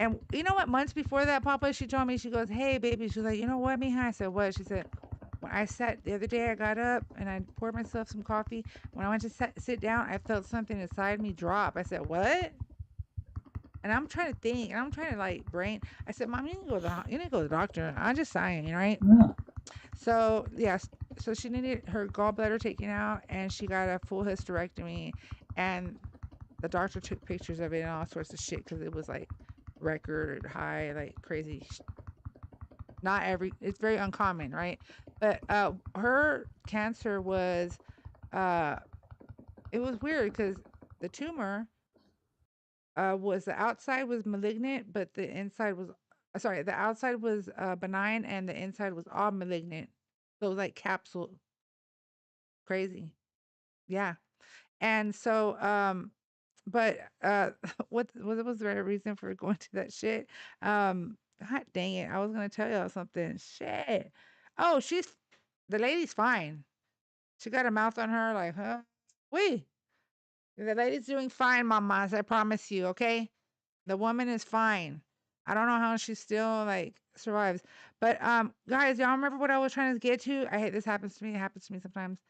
And you know what? Months before that, Papa, she told me, she goes, "Hey, baby," she's like, "You know what, mija?" I said, "What?" She said, "When I sat the other day, I got up and I poured myself some coffee. When I went to sit down, I felt something inside me drop." I said, "What?" And I'm trying to think, and I'm trying to like brain. I said, "Mom, you need to go to you need to go to the doctor." I'm just saying, right? Yeah. So yes, so she needed her gallbladder taken out, and she got a full hysterectomy, and the doctor took pictures of it and all sorts of shit because it was like record high, like crazy. Not every, it's very uncommon, right? But her cancer was, uh, it was weird because the tumor was the outside was malignant, but the inside was sorry, the outside was benign and the inside was all malignant. So it was like capsule, crazy, yeah. And so, but what was the right reason for going to that shit? God dang it, I was gonna tell y'all something. Shit. Oh, the lady's fine. She got a mouth on her, like, huh? We. The lady's doing fine, mamas. I promise you. Okay. The woman is fine. I don't know how she still like survives. But guys, y'all remember what I was trying to get to? I hate this happens to me. It happens to me sometimes.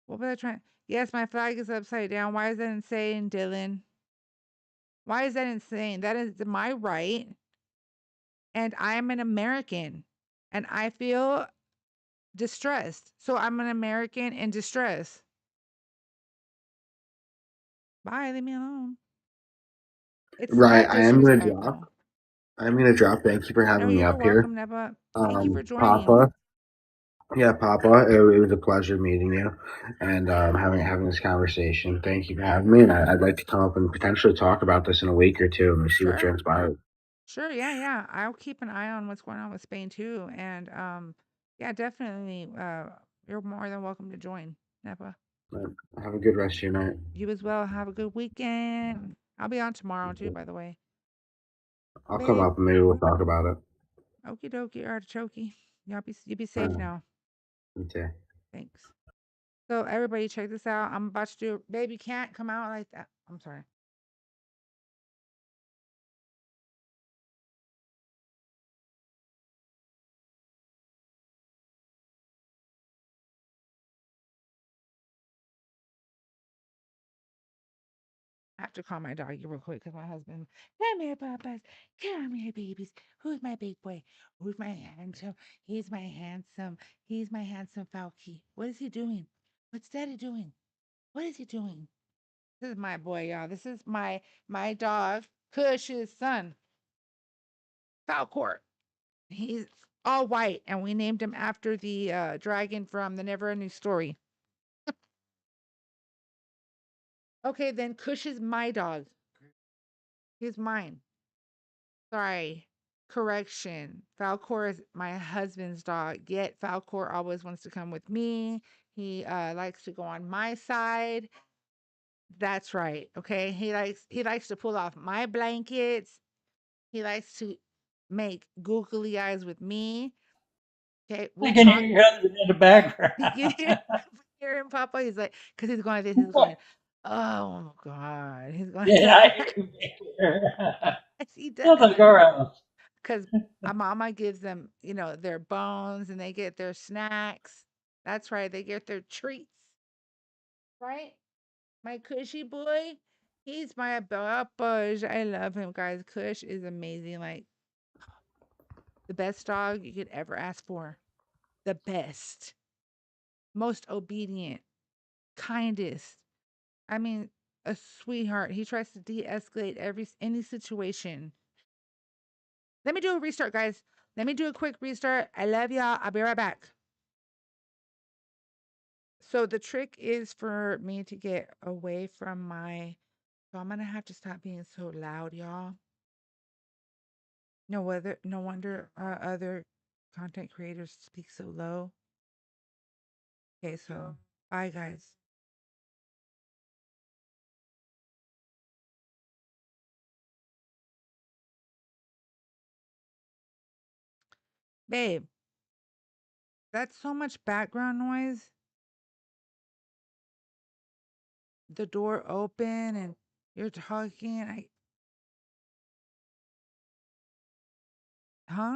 What was I trying? Yes, my flag is upside down. Why is that insane, Dylan? Why is that insane? That is my right. And I am an American. And I feel distressed. So I'm an American in distress. Bye, leave me alone. It's Right, not I am gonna drop. disrespectful. I'm gonna drop. Thank you for No, having me you're up here. welcome, Neba. Thank you for joining. Papa. Yeah, Papa. It was a pleasure meeting you and having this conversation. Thank you for having me, and I'd like to come up and potentially talk about this in a week or two and see what Sure. transpires. Sure, yeah, yeah. I'll keep an eye on what's going on with Spain too. And yeah, definitely you're more than welcome to join, Neba. But have a good rest of your night. You as well. Have a good weekend. I'll be on tomorrow too, by the way. I'll come Babe, up and maybe we'll talk about it. okie dokie, artichoke. You be safe now. Me too. Thanks. So everybody check this out. I'm about to do babe, you can't come out like that. I'm sorry. I have to call my doggy real quick because my husband, come here, papas, come here, babies. Who's my big boy? Who's my handsome? He's my handsome. He's my handsome Falky. What is he doing? What's Daddy doing? What is he doing? This is my boy, y'all. This is my dog, Cush's son, Falcor. He's all white, and we named him after the dragon from the Never Ending Story. Okay, then Cush is my dog. He's mine. Sorry. Correction. Falcor is my husband's dog. Yet Falcor always wants to come with me. He likes to go on my side. That's right. Okay. He likes to pull off my blankets. He likes to make googly eyes with me. Okay. I We can talk. hear your husband in the background. You hear him, Papa? He's like, because he's going this. He's going, oh God. He's going. Yeah, I can hear. Yes, he does. Sounds like our house. Because my mama gives them, their bones and they get their snacks. That's right. They get their treats. Right? My Cushy boy, he's my papa's. I love him, guys. Cush is amazing. Like the best dog you could ever ask for. The best. Most obedient. Kindest. I mean, a sweetheart. He tries to de-escalate any situation. Let me do a restart, guys. Let me do a quick restart. I love y'all. I'll be right back. So the trick is for me to get away from so I'm gonna have to stop being so loud, y'all. No wonder other content creators speak so low. Okay, so bye guys. Babe, that's so much background noise. The door open and you're talking. Huh?